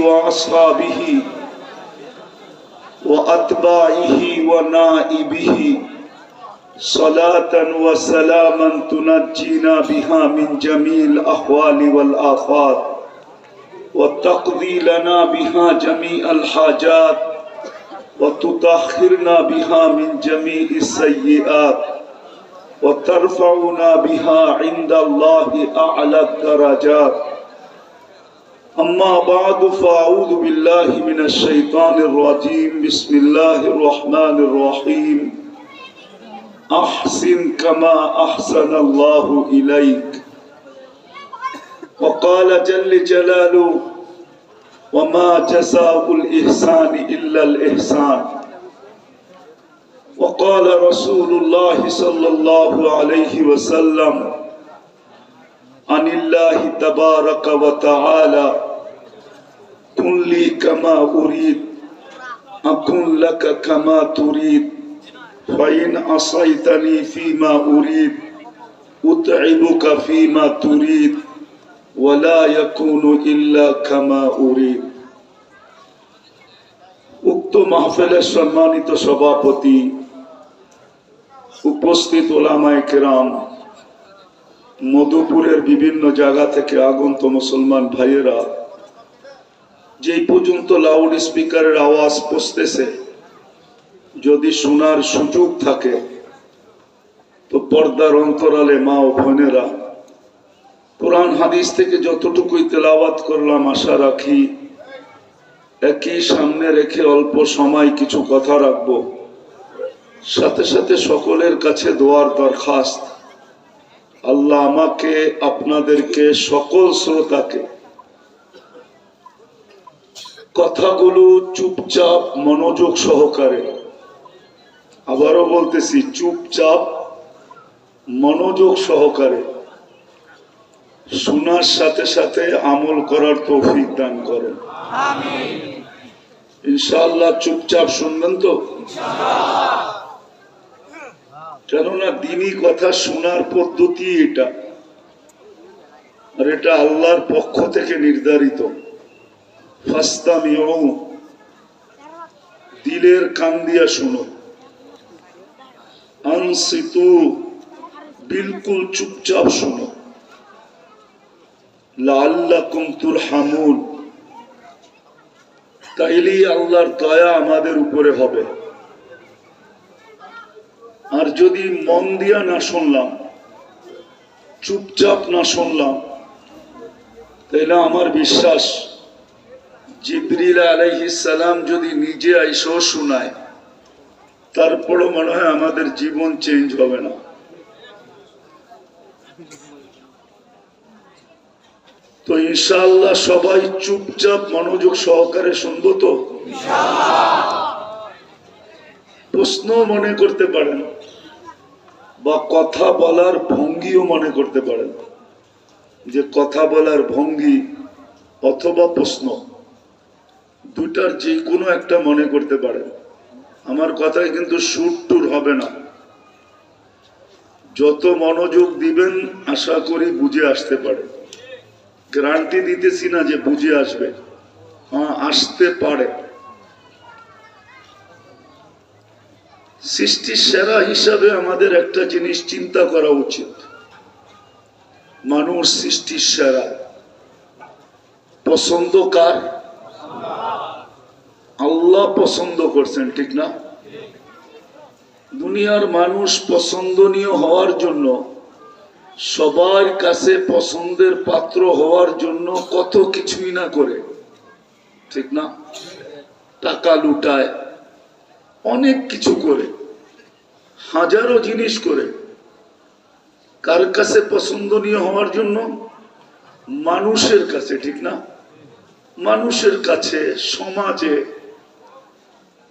وأصحابه وأتباعه ونائبه صلاة وسلاما تنجينا بها من جميع الأحوال والآفات وتقضي لنا بها جميع الحاجات وتطهرنا بها من جميع السيئات وترفعنا بها عند الله أعلى الدرجات. أما بعد فأعوذ بالله من الشيطان الرجيم. بسم الله الرحمن الرحيم. أحسن كما أحسن الله إليك. وقال جل جلاله: وما جزاء الإحسان إلا الإحسان. وقال رسول الله صلى الله عليه وسلم عن الله تبارك وتعالى: كن لي كما أريد أكن لك كما تريد فإن عصيتني فيما أريد أتعبك فيما تريد ولا يكون إلا كما أريد. উক্ত মাহফিলের সম্মানিত সভাপতি, উপস্থিত ওলামায়ে কেরাম, মধুপুরের বিভিন্ন জায়গা থেকে আগত মুসলমান ভাইয়েরা, যেই পর্যন্ত লাউড স্পিকারের আওয়াজ পৌঁছতেছে, যদি শোনার সুযোগ থাকে তো পর্দার অন্তরালে মা ও বোনেরা, কোরআন হাদিস থেকে যতটুকুই তেলাওয়াত করলাম আশা রাখি একই সামনে রেখে অল্প সময় কিছু কথা রাখবো। সাথে সাথে সকলের কাছে দোয়ার দরখাস্ত, আল্লাহ আমাকে, আপনাদেরকে, সকল শ্রোতাকে কথাগুলো চুপচাপ মনোযোগ সহকারে, আবারও বলতেছি, চুপচাপ মনোযোগ সহকারে শোনার সাথে সাথে আমল করার তৌফিক দান করেন। আমিন। ইনশাআল্লাহ চুপচাপ শুনবেন তো? কেননা দ্বীনি কথা শোনার পদ্ধতি এটা, আর এটা আল্লাহর পক্ষ থেকে নির্ধারিত। ফাস্তামিউ, দিলের কান দিয়া শুনো। আনসিতু, বিলকুল চুপচাপ শুনো। লাআল্লাকুম তুরহামুন, তাইলেই আল্লাহর দয়া আমাদের উপরে হবে। আর যদি মন দিয়া না শুনলাম, চুপচাপ না শুনলাম, তাহলে আমার বিশ্বাস জিবরিল আলাইহিস সালাম যদি নিজে আইসা শোনায়, তারপরও মনে হয় আমাদের জীবন চেঞ্জ হবে না। তো ইনশাআল্লাহ সবাই চুপচাপ মনোযোগ সহকারে শুনবো তো? প্রশ্ন মনে করতে পারেন বা কথা বলার ভঙ্গিও মনে করতে পারেন, যে কথা বলার ভঙ্গি অথবা প্রশ্ন, দুটার যে কোনো একটা মনে করতে পারেন। আমার কথায় কিন্তু সুর টুর হবে না। যত মনোযোগ দিবেন আশা করি বুঝে আসতে পারে। গ্যারান্টি দিতেছি না যে বুঝে আসবে, হ্যাঁ আসতে পারে। সৃষ্টির সেরা হিসাবে আমাদের একটা জিনিস চিন্তা করা উচিত, মানুষ সৃষ্টির সেরা। পছন্দ কার? আল্লাহ পছন্দ করছেন, ঠিক না? দুনিয়ার মানুষ পছন্দনীয় হওয়ার জন্য, সবার কাছে পছন্দের পাত্র হওয়ার জন্য কত কিছুই না করে, ঠিক না? টাকা লুটায়, অনেক কিছু করে, হাজারো জিনিস করে। কার কাছে পছন্দনীয় হওয়ার জন্য? মানুষের কাছে, ঠিক না? মানুষের কাছে, সমাজে,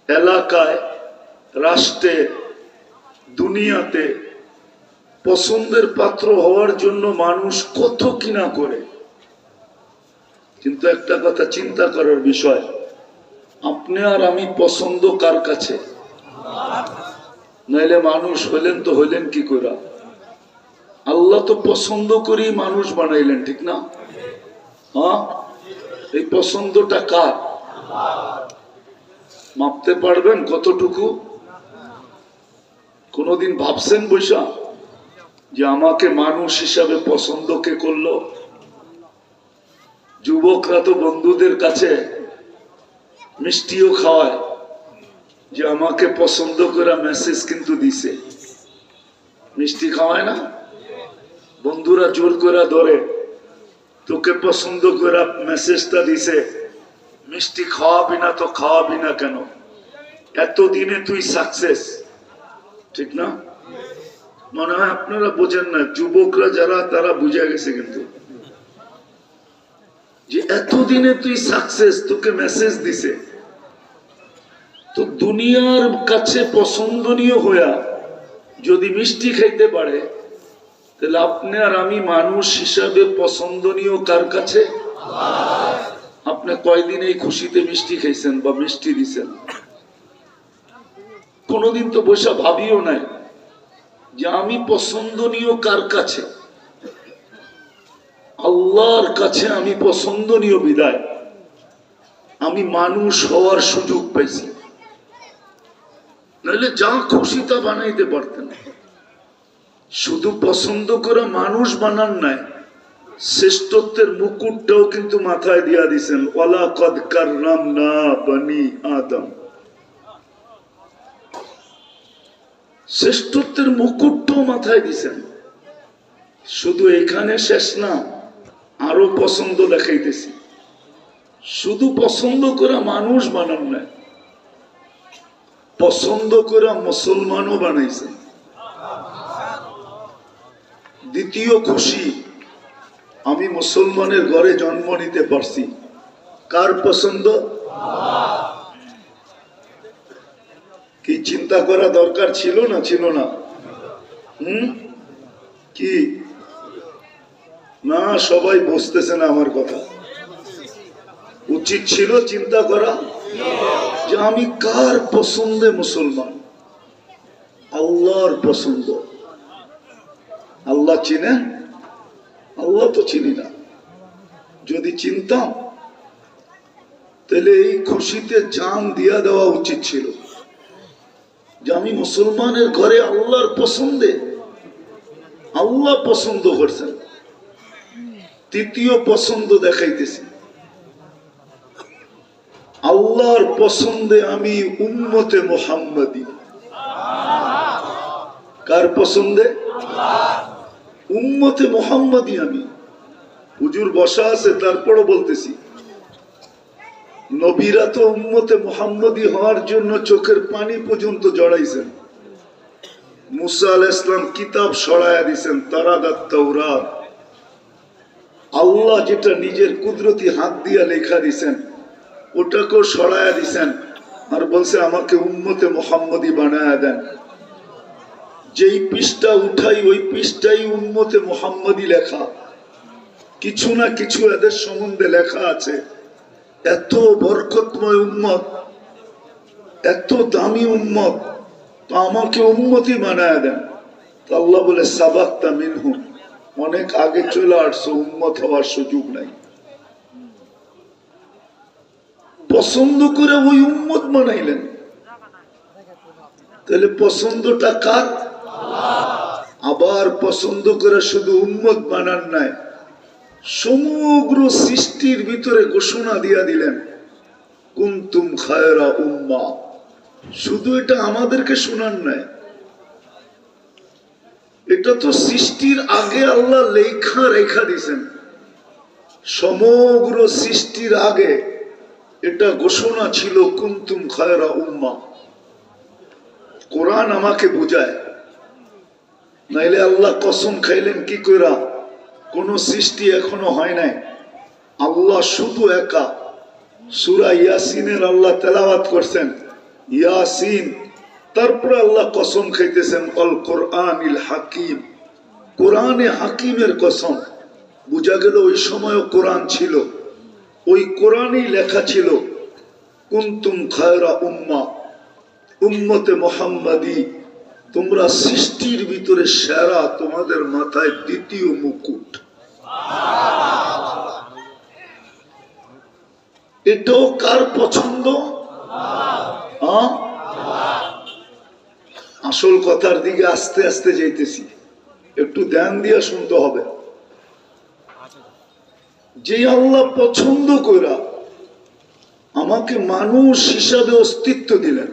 এলাকায়, রাষ্ট্রে, দুনিয়াতে পছন্দের পাত্র হওয়ার জন্য মানুষ কত কিনা করে। কিন্তু একটা কথা চিন্তা করার বিষয়, আপনি আর আমি পছন্দ কার কাছে? নাইলে মানুষ হইলেন তো হইলেন কি করে? আল্লাহ তো পছন্দ করেই মানুষ বানাইলেন, ঠিক না? হ্যাঁ, এই পছন্দটা কার? মাপতে পারবেন কতটুকু? কোনদিন ভাবছেন বৈশা যে আমাকে মানুষ হিসাবে পছন্দ কে করলো? যুবকরা তো বন্ধুদের কাছে মিষ্টিও খাওয়ায় যে আমাকে পছন্দ করে মেসেজ কিন্তু দিছে। মিষ্টি খাওয়ায় না? বন্ধুরা জোর করে ধরে তোকে পছন্দ করে মেসেজটা দিছে, মিষ্টি খাওয়াবি না তো খাওয়াবি না কেন? এতদিনে তুই সাকসেস, ঠিক না? মনে হয় আপনারা বোঝেন না, যুবকরা যারা তারা বুঝে গেছে কিন্তু যে এতদিনে তুই সাকসেস, তোকে মেসেজ দিছে। তো দুনিয়ার কাছে পছন্দনীয় হইয়া যদি মিষ্টি খাইতে পারে, তাহলে আপনি আর আমি মানুষ হিসাবে পছন্দনীয় কার কাছে? আপনি কয়দিন এই খুশিতে মিষ্টি খাইছেন বা মিষ্টি দিছেন? কোনদিন তো বসে ভাবিও নাই যে আমি পছন্দনীয় কার কাছে? আল্লাহর কাছে আমি পছন্দনীয় বিদায় আমি মানুষ হওয়ার সুযোগ পাইছি। নাহলে যা খুশি তা বানাইতে পারতেন। শুধু পছন্দ করে মানুষ বানান নাই, শ্রেষ্ঠত্বের মুকুটটাও কিন্তু মাথায় দিয়া দিছেন। ওয়ালাকাদ কাররামনা বনি আদম, শ্রেষ্ঠত্বের মুকুটটাও মাথায় দিছেন। শুধু এখানে শেষ না, আরো পছন্দ দেখাইতেছি। শুধু পছন্দ করে মানুষ বানান নাই, পছন্দ করে মুসলমানও বানাইছেন। দ্বিতীয় খুশি, আমি মুসলমানের ঘরে জন্ম নিতে পারছি। কার পছন্দ? কি চিন্তা করা দরকার ছিল না? ছিল না? কি না, সবাই বুঝতেছে না আমার কথা। উচিত ছিল চিন্তা করা যে আমি কার পছন্দে মুসলমান? আল্লাহর পছন্দ। আল্লাহ চিনেন? আল্লাহ তো চিনি না। যদি চিনতাম তাহলে এই খুশিতে জান দিয়া দেওয়া উচিত ছিল যে আমি মুসলমানের ঘরে আল্লাহর পছন্দে। আল্লাহ পছন্দ করছেন। তৃতীয় পছন্দ দেখাইতেছি, আল্লাহর পছন্দে আমি উম্মতে মুহাম্মাদি। কার পছন্দে? উম্মতে মুহাম্মাদি আমি। হুজুর বসা আছে, তারপরও বলতেছি, নবীরা তো উম্মতে মুহাম্মাদি হওয়ার জন্য চোখের পানি পর্যন্ত জড়াইছেন। মুসা আলাইহিস সালাম কিতাব সরায়া দিয়েছেন, তারাদাত তাওরাত। আল্লাহ যেটা নিজের কুদরতি হাত দিয়া লেখা দিয়েছেন ওটাকেও সরায়া দিয়েছেন, আর বলছে আমাকে উম্মতে মুহাম্মাদি বানায়া দেন। যেই পৃষ্ঠা উঠাই ওই পৃষ্ঠাই উম্মতে মুহাম্মাদি লেখা। কিছু না কিছু এদের সম্বন্ধে লেখা আছে। এত বরকতময় উম্মত, এত দামি উম্মত, তো আমাকে উম্মতি বানায়া দেন। তো আল্লাহ বলে সাবাক্তা মিনহুম, অনেক আগে চলে আসছো, উম্মত হওয়ার সুযোগ নাই। পছন্দ করে ওই উম্মত বানাইলেন। তাহলে পছন্দটা কার? আবার পছন্দ করে শুধু উম্মত বানান নাই, সমগ্র সৃষ্টির ভিতরে ঘোষণা দিয়া দিলেন কুনতুম খায়রা উম্মাহ। শুধু এটা আমাদেরকে শোনান নাই, এটা তো সৃষ্টির আগে আল্লাহ লেখা রেখা দিয়েছেন। সমগ্র সৃষ্টির আগে এটা ঘোষণা ছিল কুনতুম খায়রা উম্মাহ। কোরআন আমাকে বুঝায়, নাইলে আল্লাহ কসম খাইলেন কি কইরা? কোন সৃষ্টি এখনো হয় নাই, আল্লাহ শুধু একা। সূরা ইয়াসিনের আল্লাহ তেলাওয়াত করছেন, ইয়াসিন, তারপরে আল্লাহ কসম খাইতেছেন আল কোরআনিল হাকিম। কোরআনে হাকিমের কসম। বুঝা গেল ওই সময়ও কোরআন ছিল, ওই কোরআনই লেখা ছিল কুনতুম খায়রা উম্মাহ, উম্মতে মুহাম্মাদি, তোমরা সৃষ্টির ভিতরে সেরা, তোমাদের মাথায় দ্বিতীয় মুকুট। এটাও কার পছন্দ? আসল কথার দিকে আস্তে আস্তে যাইতেছি, একটু ধ্যান দিয়ে শুনতে হবে। যে আল্লাহ পছন্দ করা আমাকে মানুষ হিসাবে অস্তিত্ব দিলেন,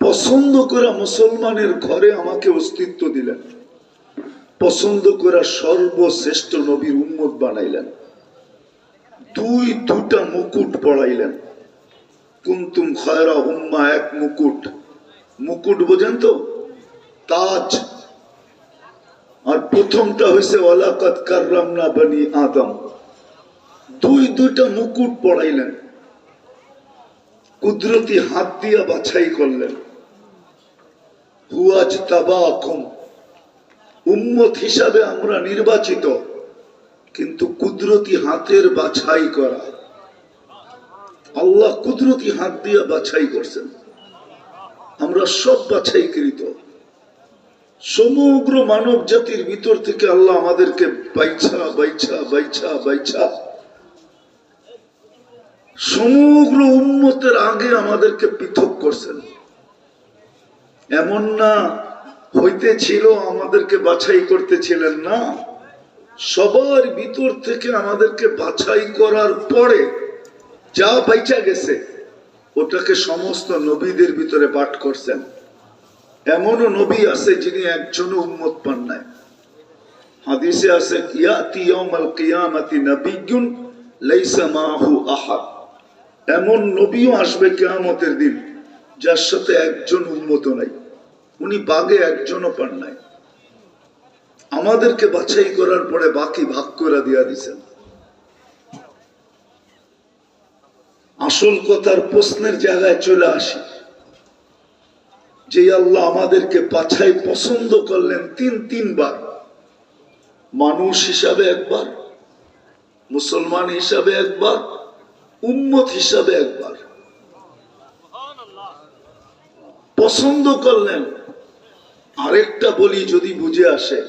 পছন্দ করা মুসলমানের ঘরে আমাকে অস্তিত্ব দিলেন, পছন্দ করা সর্বশ্রেষ্ঠ নবীর উম্মত বানাইলেন, দুটা মুকুট পড়াইলেন। কুনতুম খায়রা উম্মাহ, এক মুকুট, মুকুট বোঝেন তো, তাজ। আর প্রথমটা হয়েছে ওয়ালাকাদ কাররামনা বনি আদম, দুইটা মুকুট পড়াইলেন, কুদরতি হাত দিয়া বাছাই করলেন। হুয়াজ তাবাকুম, উম্মত হিসাবে আমরা নির্বাচিত, কিন্তু কুদরতি হাতের বাছাই করা। আল্লাহ কুদরতি হাত দিয়া বাছাই করছেন, আমরা সব বাছাইকৃত। সমগ্র মানব জাতির ভিতর থেকে আল্লাহ আমাদেরকে বাইছা বাইছা বাইছা বাইছা সমগ্র উম্মতের আগে আমাদেরকে পৃথক করছেন। এমন না হইতে ছিল আমাদেরকে বাছাই করতেছিলেন না, সবার ভিতর থেকে আমাদেরকে বাছাই করার পরে যা বাইচা গেছে ওটাকে সমস্ত নবীদের ভিতরে পাঠ করছেন। এমনও নবী আছে যিনি একজনও উম্মত পান নাই। হাদিসে আছে ইয়াতি ইয়াউমাল কিয়ামাতি নাবিয়্যুন লাইসা মাহু আহাদ, এমন নবীও আসবে কিয়ামতের দিন যার সাথে একজন উম্মত নাই, উনি বাগে একজনও পান নাই। আমাদেরকে বাছাই করার পরে বাকি ভাগ করে দিয়া দিয়েছেন। আসল কথার প্রশ্নের জায়গায় চলে আসি, যে আল্লাহ আমাদেরকে বাছাই পছন্দ করলেন তিনবার, মানুষ হিসাবে একবার, মুসলমান হিসাবে একবার, উম্মত হিসাবে একবার পছন্দ করলেন। আরেকটা বলি যদি বুঝে আসে,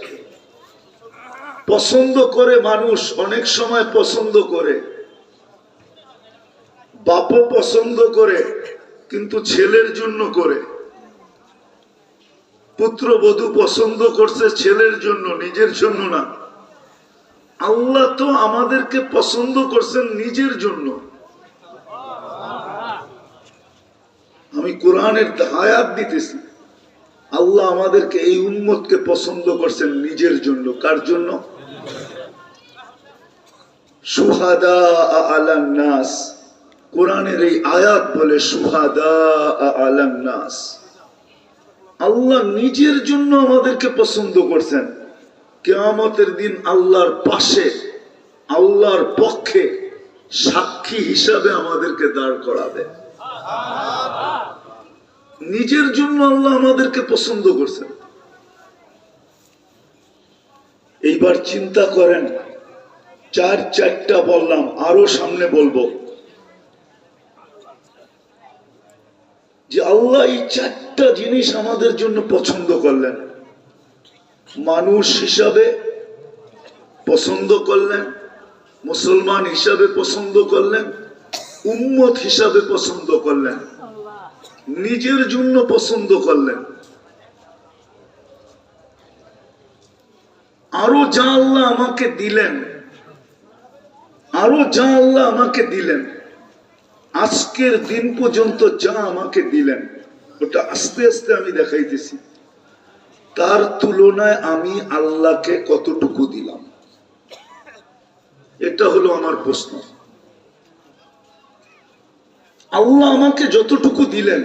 পছন্দ করে মানুষ অনেক সময় পছন্দ করে, বাপও পছন্দ করে কিন্তু ছেলের জন্য করে, পুত্রবধূ পছন্দ করছে ছেলের জন্য, নিজের জন্য না। আল্লাহ তো আমাদেরকে পছন্দ করছেন নিজের জন্য। আমি কোরআনের আয়াত দিতেছি, আল্লাহ আমাদেরকে এই উম্মতকে পছন্দ করছেন নিজের জন্য। কার জন্য? শুহাদা আলান নাস, কোরআনের এই আয়াত বলে শুহাদা আলান নাস। আল্লাহ নিজের জন্য আমাদেরকে পছন্দ করছেন। কিয়ামতের দিন আল্লাহর পাশে, আল্লাহর পক্ষে সাক্ষী হিসাবে আমাদেরকে দাঁড় করাবে। নিজের জন্য আল্লাহ আমাদেরকে পছন্দ করছেন। এইবার চিন্তা করেন, চারটা বললাম, আরো সামনে বলবো, যে আল্লাহ এই চারটা জিনিস আমাদের জন্য পছন্দ করলেন। মানুষ হিসাবে পছন্দ করলেন, মুসলমান হিসাবে পছন্দ করলেন, উম্মত হিসাবে পছন্দ করলেন, নিজের জন্য পছন্দ করলেন। আরো যা আল্লাহ আমাকে দিলেন, আরো যা আল্লাহ আমাকে দিলেন, আজকের দিন পর্যন্ত যা আমাকে দিলেন, ওটা আস্তে আস্তে আমি দেখাইতেছি। তার তুলনায় আমি আল্লাহকে কতটুকু দিলাম, এটা হলো আমার প্রশ্ন। আল্লাহ আমাকে যতটুকু দিলেন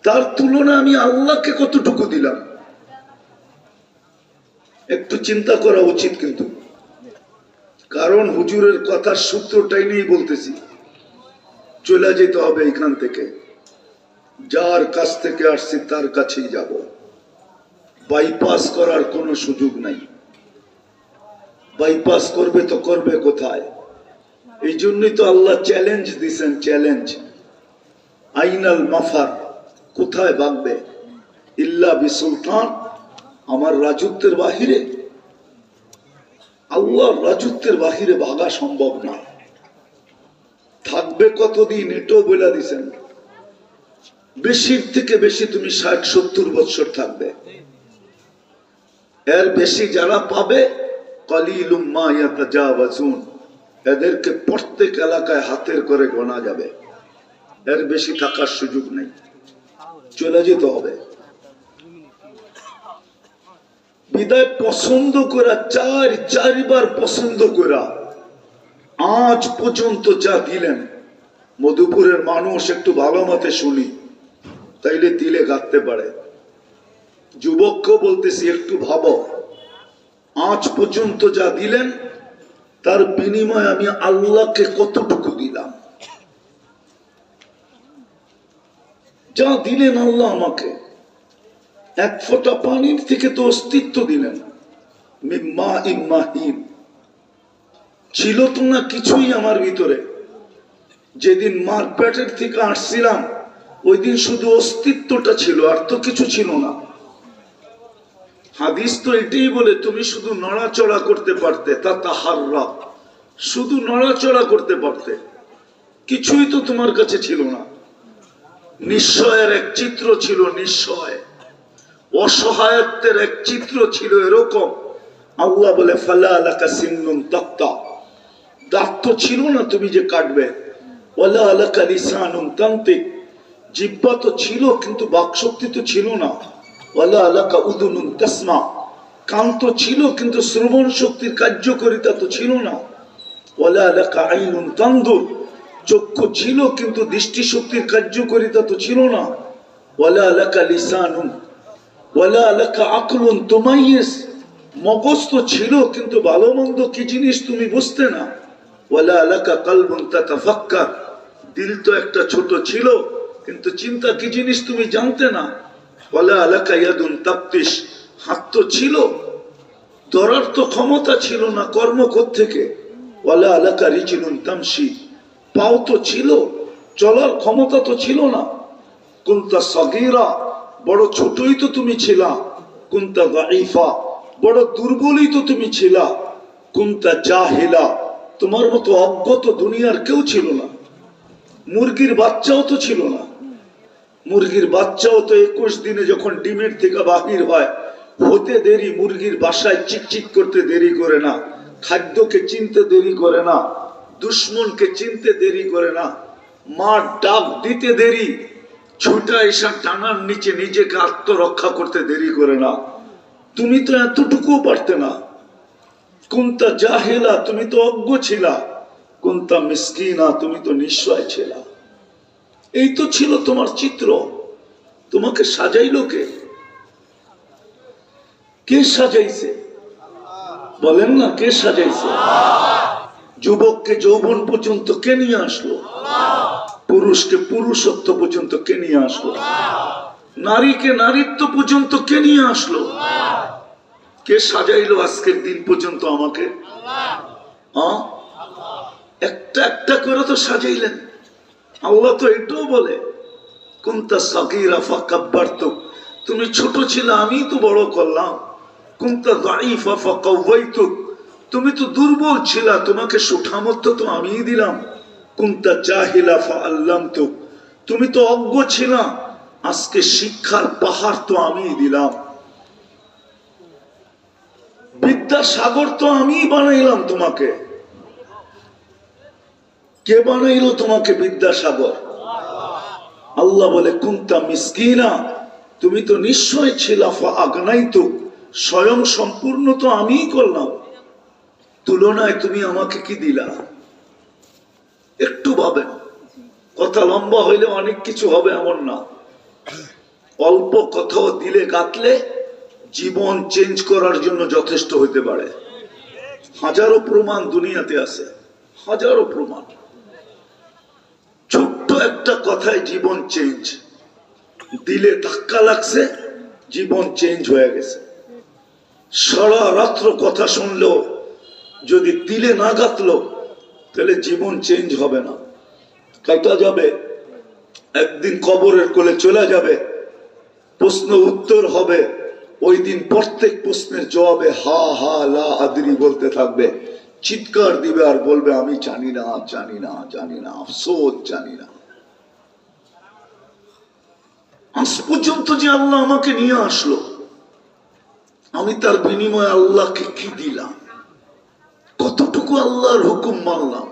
তার তুলনায় আমি আল্লাহকে কতটুকু দিলাম, একটু চিন্তা করা উচিত। কিন্তু কারণ হুজুরের কথার সূত্রটাই নেই বলতেছি, চলে যেতে হবে এখান থেকে। যার কাছ থেকে আসছি তার কাছেই যাব, বাইপাস করার কোনো সুযোগ নাই। বাইপাস করবে তো করবে কোথায়? এই জন্যই তো আল্লাহ চ্যালেঞ্জ দিছেন, চ্যালেঞ্জ। আইনাল মাফার, কোথায় ভাগবে? ইল্লা বিসুলতান, আমার রাজত্বের বাহিরে। আল্লাহর রাজত্বের বাহিরে ভাগা সম্ভব না। থাকবে কতদিন এটাও বলে দিছেন। বেশির থেকে বেশি তুমি 60-70 বছর থাকবে। এর বেশি যারা পাবে কালিলুম মা ইয়াতাজাওয়াজুন, এদেরকে প্রত্যেক এলাকায় হাতের করে গোনা যাবে। এর বেশি থাকার সুযোগ নেই, চলে যেতে হবে। বিদায় পছন্দ করা, চারবার পছন্দ করা, আজ পর্যন্ত যা দিলেন মধুপুরের মানুষ একটু ভালো মতে শুনি, তাইলে দিলে গাঁথতে পারে। যুবককে বলতেছি একটু ভাবো, আজ পর্যন্ত যা দিলেন তার বিনিময়ে আমি আল্লাহকে কতটুকু দিলাম? যা দিলেন আল্লাহ আমাকে, এক ফোঁটা পানির থেকে তো অস্তিত্ব দিলেন। মিম্মা ইম্মাহিন, ছিল তো না কিছুই আমার ভিতরে। যেদিন মার পেটের থেকে আসছিলাম ওই দিন শুধু অস্তিত্বটা ছিল, আর তো কিছু ছিল না। হাদিস তো এটাই বলে তুমি শুধু নড়াচড়া করতে পারতে, তা তাহাররা, শুধু নড়াচড়া করতে পারতে, কিছুই তো তোমার কাছে ছিল না। নিশ্চয়ের এক চিত্র ছিল, নিশ্চয় অসহায়ত্বের এক চিত্র ছিল এরকম। আল্লাহ বলে ফালা আলাকা সিন্নুন তাক্তা, দাঁত তো ছিল না তুমি যে কাটবে। ওয়ালা আলাকা লিসানুন তান্তিক, জিহ্বা তো ছিল কিন্তু বাকশক্তি তো ছিল না। ওয়ালা আলাকা উদুনুন তাসমা, কান তো ছিল কিন্তু শ্রবণ শক্তির কার্যকারিতা তো ছিল না। ওয়ালা আলাকা আইনুন তানদুর, চক্ষু ছিল কিন্তু দৃষ্টি শক্তির কার্যকারিতা তো ছিল না। ওয়ালা আলাকা লিসানুন ওয়ালা আলাকা আকলুন তুমাইয়িজ, মগজ তো ছিল কিন্তু ভালো মন্দ কি জিনিস তুমি বুঝতে না। ওয়ালা আলাকা কলবুন তাতাফাক্কার, দিল তো একটা ছোট ছিল কিন্তু চিন্তা কি জিনিস তুমি জানতে না। ওয়ালা আলাকা ইয়াদুন তাফতিশ, হাত তো ছিল, ধরার তো ক্ষমতা ছিল না, কর্ম কোত্থেকে। ওয়ালা আলাকা রিজলুন তামশি, পাও তো ছিল, চলার ক্ষমতা তো ছিল না। কুনতা সাগীরা, বড় ছোটই তো তুমি ছিলা। কুনতা দাঈফা, বড় দুর্বলই তো তুমি ছিলা। কুনতা জাহিলা, তোমার মতো অজ্ঞ তো দুনিয়ার কেউ ছিল না। মুরগির বাচ্চাও তো ছিল না। মুরগির বাচ্চাও তো 21 দিনে যখন ডিমের থেকে বাহির হয় হতে দেরি, মুরগির বাসায় চিকচিক করতে দেরি করে না, খাদ্যকে চিনতে দেরি করে না, দুশ্মনকে চিনতে দেরি করে না, মা ডাক দিতে দেরি, ছুটা এসা টানার নিচে নিজেকে আত্মরক্ষা করতে দেরি করে না। তুমি তো এতটুকুও পারতে না। কুনতা জাহেলা, তুমি তো অজ্ঞ ছিলা। কুনতা মিসকিনা, তুমি তো নিঃস্বয় ছিলা। এই তো ছিল তোমার চিত্র। তোমাকে সাজাইলো কে? কে সাজাইছে বলেন না, কে সাজাইছে? যুবককে যৌবন পর্যন্ত কে নিয়ে আসলো? পুরুষকে পুরুষত্ব পর্যন্ত কে নিয়ে আসলো? নারীকে নারীত্ব পর্যন্ত কে নিয়ে আসলো? কে সাজাইলো আজকের দিন পর্যন্ত আমাকে? একটা একটা করে তো সাজাইলেন। আল্লাহ তো এটাও বলে কুনতা সাগীরা ফাকাব্বারতুক, তুমি ছোট ছিলে আমি তো বড় করলাম। কুনতা দাঈফা ফাকাওয়াইতুক, তুমি তো দুর্বল ছিলা, তোমাকে সুঠামত্ব তো আমিই দিলাম। কুনতা জাহিলা ফাআল্লামতুক, তুমি তো অজ্ঞ ছিলা, আজকে শিক্ষার পাহাড় তো আমিই দিলাম। বিদ্যাসাগর তো আমিই বানাইলাম তোমাকে। কে বানাইলো তোমাকে বিদ্যাসাগর? আল্লাহ বলে কুনতা মিসকিনা, তুমি তো নিশ্চয় ছিলা ফাআগনাইতুক, স্বয়ং সম্পূর্ণ তো আমিই করলাম। তুলনায় তুমি আমাকে কি দিলা? একটু ভাবেন। কথা লম্বা হইলে অনেক কিছু হবে এমন না, অল্প কথাও দিলে গাঁথলে জীবন চেঞ্জ করার জন্য যথেষ্ট হইতে পারে। হাজারো প্রমাণ দুনিয়াতে আছে, হাজারো প্রমাণ। ছোট্ট একটা কথায় জীবন চেঞ্জ, দিলে ধাক্কা লাগছে, জীবন চেঞ্জ হয়ে গেছে। সারা রাত্র কথা শুনলেও যদি দিলে না গাঁথলো তাহলে জীবন চেঞ্জ হবে না, কাটা যাবে। একদিন কবরের কোলে চলে যাবে, প্রশ্ন উত্তর হবে। ওই দিন প্রত্যেক প্রশ্নের জবাবে হা হা লা আদরি বলতে থাকবে। চিৎকার দিবে আর বলবে আমি জানি না, জানি না, জানি না, আফসোস, জানি না। আজ পর্যন্ত যে আল্লাহ আমাকে নিয়ে আসলো, আমি তার বিনিময়ে আল্লাহকে কি দিলাম? কতটুকু আল্লাহর হুকুম মানলাম,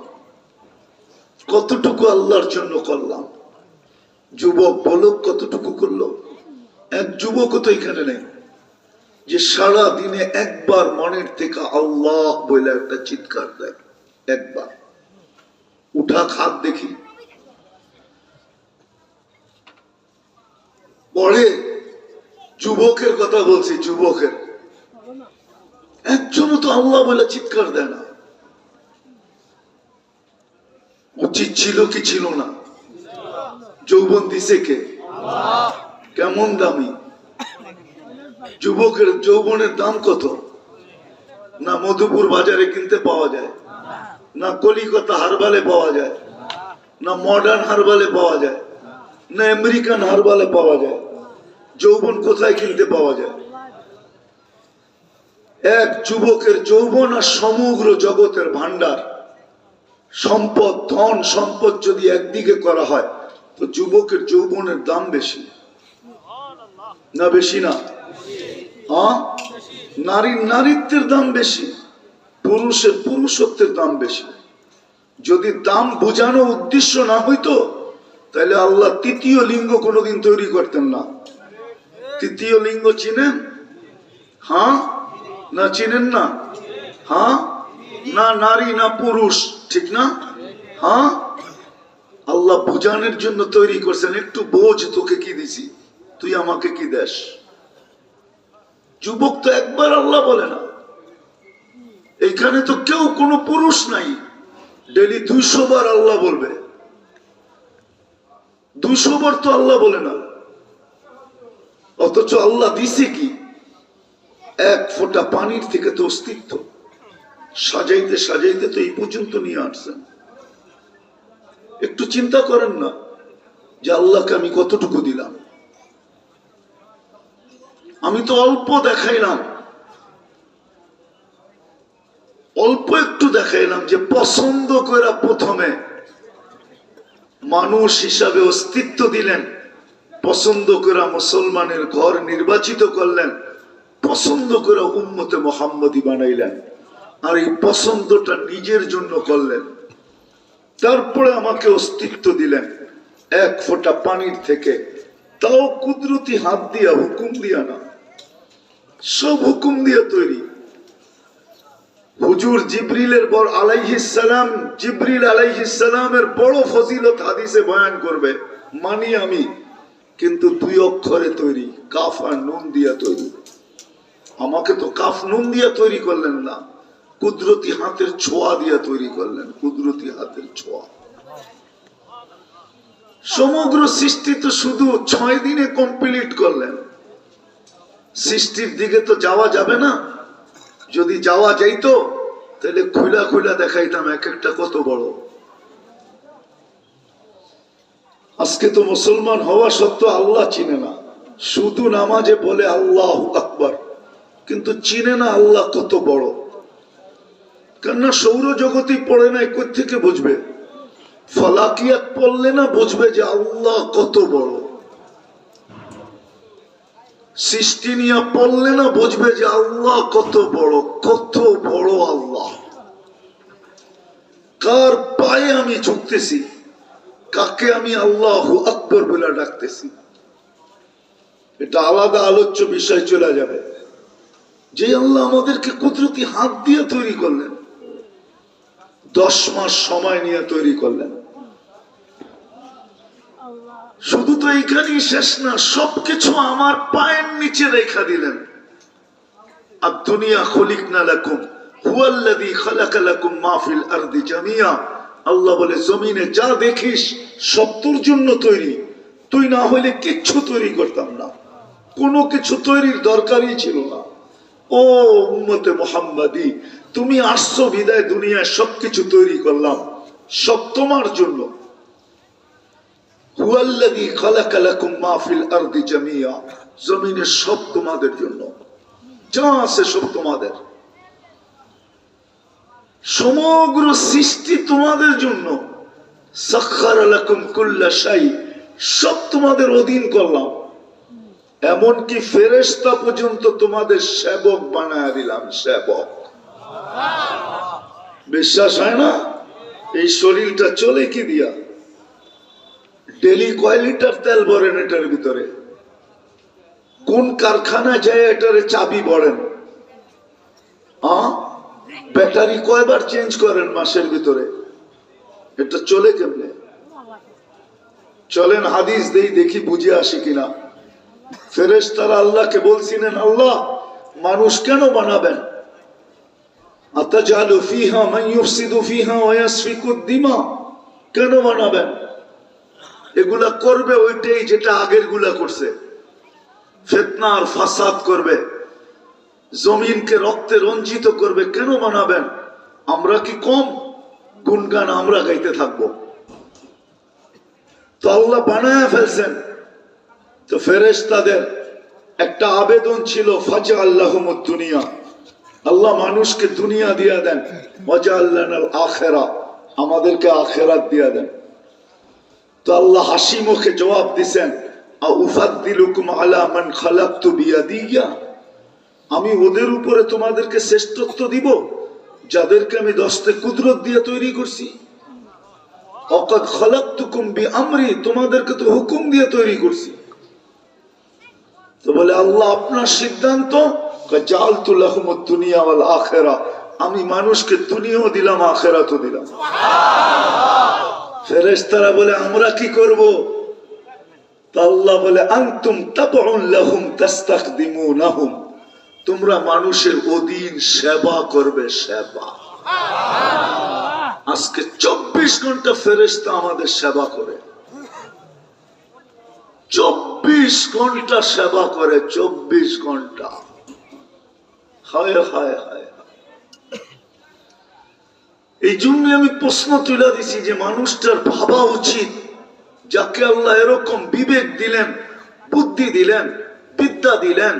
কতটুকু আল্লাহর জন্য করলাম? যুবক বলক কতটুকু করলো? এক যুবকও তো এখানে নেই যে সারা দিনে একবার মনের থেকে আল্লাহ বলে একটা চিৎকার দেয়। একবার উঠা হাত দেখি। পরে যুবকের কথা বলছি, যুবকের একজনও তো আল্লাহ বলে চিৎকার দেয় না। উচিত ছিল কি ছিল না? যৌবন দিছে কে? কেমন দামি? যুবকের যৌবনের দাম কত? না মধুপুর বাজারে কিনতে পাওয়া যায়, না কলিকাতা হারবালে পাওয়া যায়, না মডার্ন হারবালে পাওয়া যায়, না আমেরিকান হারবালে পাওয়া যায়। যৌবন কোথায় কিনতে পাওয়া যায়? এক যুবকের যৌবন আর সমগ্র জগতের ভান্ডার সম্পদ, ধন সম্পদ যদি একদিকে করা হয় তো যুবকের যৌবনের দাম বেশি না? বেশি না? নারীর নারীত্বের দাম বেশি, পুরুষের পুরুষত্বের দাম বেশি। যদি দাম বোঝানো উদ্দেশ্য না হইতো তাহলে আল্লাহ তৃতীয় লিঙ্গ কোনোদিন তৈরি করতেন না। তৃতীয় লিঙ্গ চিনেন? হ্যাঁ না চিনেন না? হ্যাঁ না নারী না পুরুষ, ঠিক না? হ্যাঁ আল্লাহ বোঝানোর জন্য তৈরি করছেন। একটু বোঝ, তোকে কি দিছি, তুই আমাকে কি দেশ? যুবক তো একবার আল্লাহ বলে না। এখানে তো কেউ কোনো পুরুষ নাই, ডেলি 200 বার আল্লাহ বলবে। 200 বার তো আল্লাহ বলে না, অথচ আল্লাহ দিছে কি? এক ফোঁটা পানির থেকে তো অস্তিত্ব সাজাইতে সাজাইতে তো এই পর্যন্ত নিয়ে আসছেন। একটু চিন্তা করেন না যে আল্লাহকে আমি কতটুকু দিলাম। আমি তো অল্প দেখাইলাম, অল্প একটু দেখাইলাম যে পছন্দ করে প্রথমে মানুষ হিসাবে অস্তিত্ব দিলেন, পছন্দ করে মুসলমানের ঘর নির্বাচিত করলেন, পছন্দ করে উম্মতে মুহাম্মদী বানাইলেন, আর এই পছন্দটা নিজের জন্য করলেন। তারপরে আমাকে অস্তিত্ব দিলেন এক ফোঁটা পানির থেকে, তাও কুদরতি হাত দিয়া, হুকুম দিয়া না, সব হুকুম দিয়া তৈরি। হুজুর জিবরিলের বড় আলাইহিস সালাম, জিবরিল আলাইহিস সালামের বড় ফজিলত হাদিসে বয়ান করবে, মানি আমি, কিন্তু 2 অক্ষরে তৈরি, কাফ আর নুন দিয়া তৈরি। আমাকে তো কাফ নুন দিয়া তৈরি করলেন না, কুদরতি হাতের ছোঁয়া দিয়া তৈরি করলেন, কুদরতি হাতের ছোঁয়া। সমগ্র সৃষ্টি তো শুধু 6 দিনে কমপ্লিট করলেন। সৃষ্টির দিকে তো যাওয়া যাবে না, যদি যাওয়া যাইতো তাহলে খুলা খুলা দেখাইতাম এক একটা কত বড়। আজকে তো মুসলমান হওয়া সত্ত্বেও আল্লাহ চিনে না, শুধু নামাজে বলে আল্লাহু আকবার, কিন্তু চিনে না আল্লাহ কত বড়। কেননা সৌরজগতই পড়ে নাই, কই থেকে বুঝবে? ফলাকিয়াত পড়লে না বুঝবে যে আল্লাহ কত বড়। সৃষ্টি নিয়ে পড়লে না বুঝবে যে আল্লাহ কত বড়, কত বড় আল্লাহ। কার পায়ে আমি ঝুঁকতেছি, কাকে আমি আল্লাহু আকবার বলে ডাকতেছি, এটা আলাদা আলোচ্য বিষয় চলে যাবে। যে আল্লাহ আমাদেরকে কুদরতি হাত দিয়ে তৈরি করলেন, 10 মাস সময় নিয়ে তৈরি করলেন। শুধু তো এইখানেই শেষ না, সবকিছু আমার পায়ের নিচে রেখা দিলেন। আর দুনিয়া খলিকনা লাকুম হুয়াল্লাযী খালাকা লাকুম মা ফিল আরদি জামিয়া। আল্লাহ বলে জমিনে যা দেখিস সব তোর জন্য তৈরি, তুই না হইলে কিচ্ছু তৈরি করতাম না, কোনো কিছু তৈরির দরকারই ছিল না। ও উম্মতে মুহাম্মাদি, তুমি আসছো বিদায় দুনিয়ায় সবকিছু তৈরি করলাম, সব তোমার জন্য। হুয়াল্লাযী খালাকা লাকুম মা ফিল আরদি জামিয়া, জমিনে সব তোমাদের জন্য, যা আছে সব তোমাদের। সমগ্র সৃষ্টি তোমাদের জন্য, সাখখারা লাকুম কুল্লা শাই, সব তোমাদের অধীন করলাম, এমনকি ফেরেশতা পর্যন্ত তোমাদের সেবক বানায় দিলাম। সেবক, বিশ্বাস হয় না? এই শরীরটা চলে কি দিয়া? ডেলি কয় লিটার তেল ভরেন এটার ভিতরে? কোন কারখানা যায় এটারে চাবি ভরেন? ব্যাটারি কয়বার চেঞ্জ করেন মাসের ভিতরে? এটা চলে কেমনে? চলেন হাদিস দেই, দেখি বুঝে আসি কিনা। ফেরেশতারা আল্লাহকে বলছিলেন, আল্লাহ মানুষ কেন বানাবেন? আতাজালু ফিহা মান ইউফসিদু ফিহা ওয়া ইয়াসফিকুদ দিমা, কেন বানাবেন? এগুলা করবে ওইটাই যেটা আগের গুলা করছে, ফিতনা আর ফাসাদ করবে, জমিনকে রক্তে রঞ্জিত করবে। কেন বানাবেন? আমরা কি কম? গুনগান আমরা গাইতে থাকবো? তো আল্লাহ বানায় ফেলছেন। তো ফেরেশতাদের একটা আবেদন ছিল, ফাজা আল্লাহুমুদ দুনিয়া, আল্লাহ মানুষকে দুনিয়া দিয়া দেন, ওয়াজআলনাল আখিরা, আমাদেরকে আখিরাত দিয়া দেন। তো আল্লাহ হাসি মুখে জবাব দিছেন, আউফাদ্দিলুকুম আলা মান খালাকতু বিয়াদিয়া, আমি ওদের উপরে তোমাদেরকে শ্রেষ্ঠত্ব দিব যাদেরকে আমি দস্তে কুদরত দিয়ে তৈরি করছি। ওয়াকাদ খালাকতুকুম বিআমরি, তোমাদেরকে তো হুকুম দিয়ে তৈরি করছি। তো বলে আল্লাহ আপনার সিদ্ধান্ত, জাআলতু লাহুমুদ দুনিয়া ওয়াল আখিরা, আমি মানুষকে দুনিয়াও দিলাম আখিরাতও দিলাম। ফেরেশতারা বলে আমরা কি করব? তা আল্লাহ বলে আনতুম তাবউন লাহুম তাস্তাখদিমুনাহুম, তোমরা মানুষের অধীন সেবা করবে। সেবা। আজকে 24 ঘন্টা ফেরেশতা আমাদের সেবা করে, 24 ঘন্টা সেবা করে, 24 ঘন্টা। হায় হায় হায়। এই জন্য আমি প্রশ্ন তুলে দিছি যে মানুষটার ভাবা উচিত, যাকে আল্লাহ এরকম বিবেক দিলেন, বুদ্ধি দিলেন, বিদ্যা দিলেন,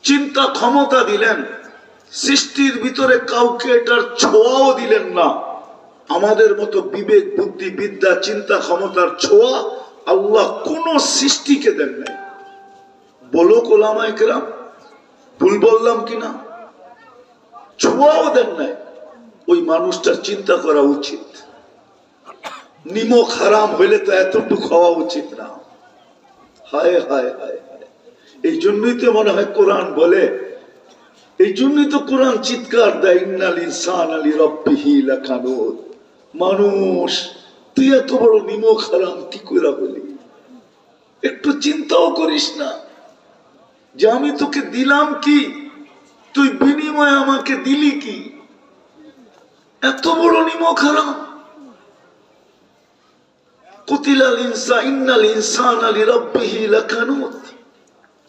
চিন্তা ক্ষমতা দিলেন, সৃষ্টির ভিতরে কাউকে এটার ছোঁয়াও দিলেন না। আমাদের মতো বিবেক, বুদ্ধি, বিদ্যা, চিন্তা ক্ষমতার ছোঁয়া আল্লাহ কোন সৃষ্টিকে দেন নাই। বলো ওলামায়ে কেরাম, ভুল বললাম কিনা? ছোঁয়াও দেন নাই। ওই মানুষটার চিন্তা করা উচিত, নিমক হারাম হইলে তো এতটুকু হওয়া উচিত না। হায় হায় হায় হায়। এই জন্যই তো মনে হয় কোরআন বলে, এই জন্যই তো কোরআন চিৎকার দেয়, ইন্নাল ইনসানা লিরাব্বিহি লাকানুদ, মানুষ তুই এত বড় নিমক হারাম কি করে বলি? একটু চিন্তাও করিস না যে আমি তোকে দিলাম কি, তুই বিনিময়ে আমাকে দিলি কি? এত বড় নিমক হারাম। কুতিলাল ইনসান ইন্নাল ইনসানা লিরাব্বিহি লাকানুদ,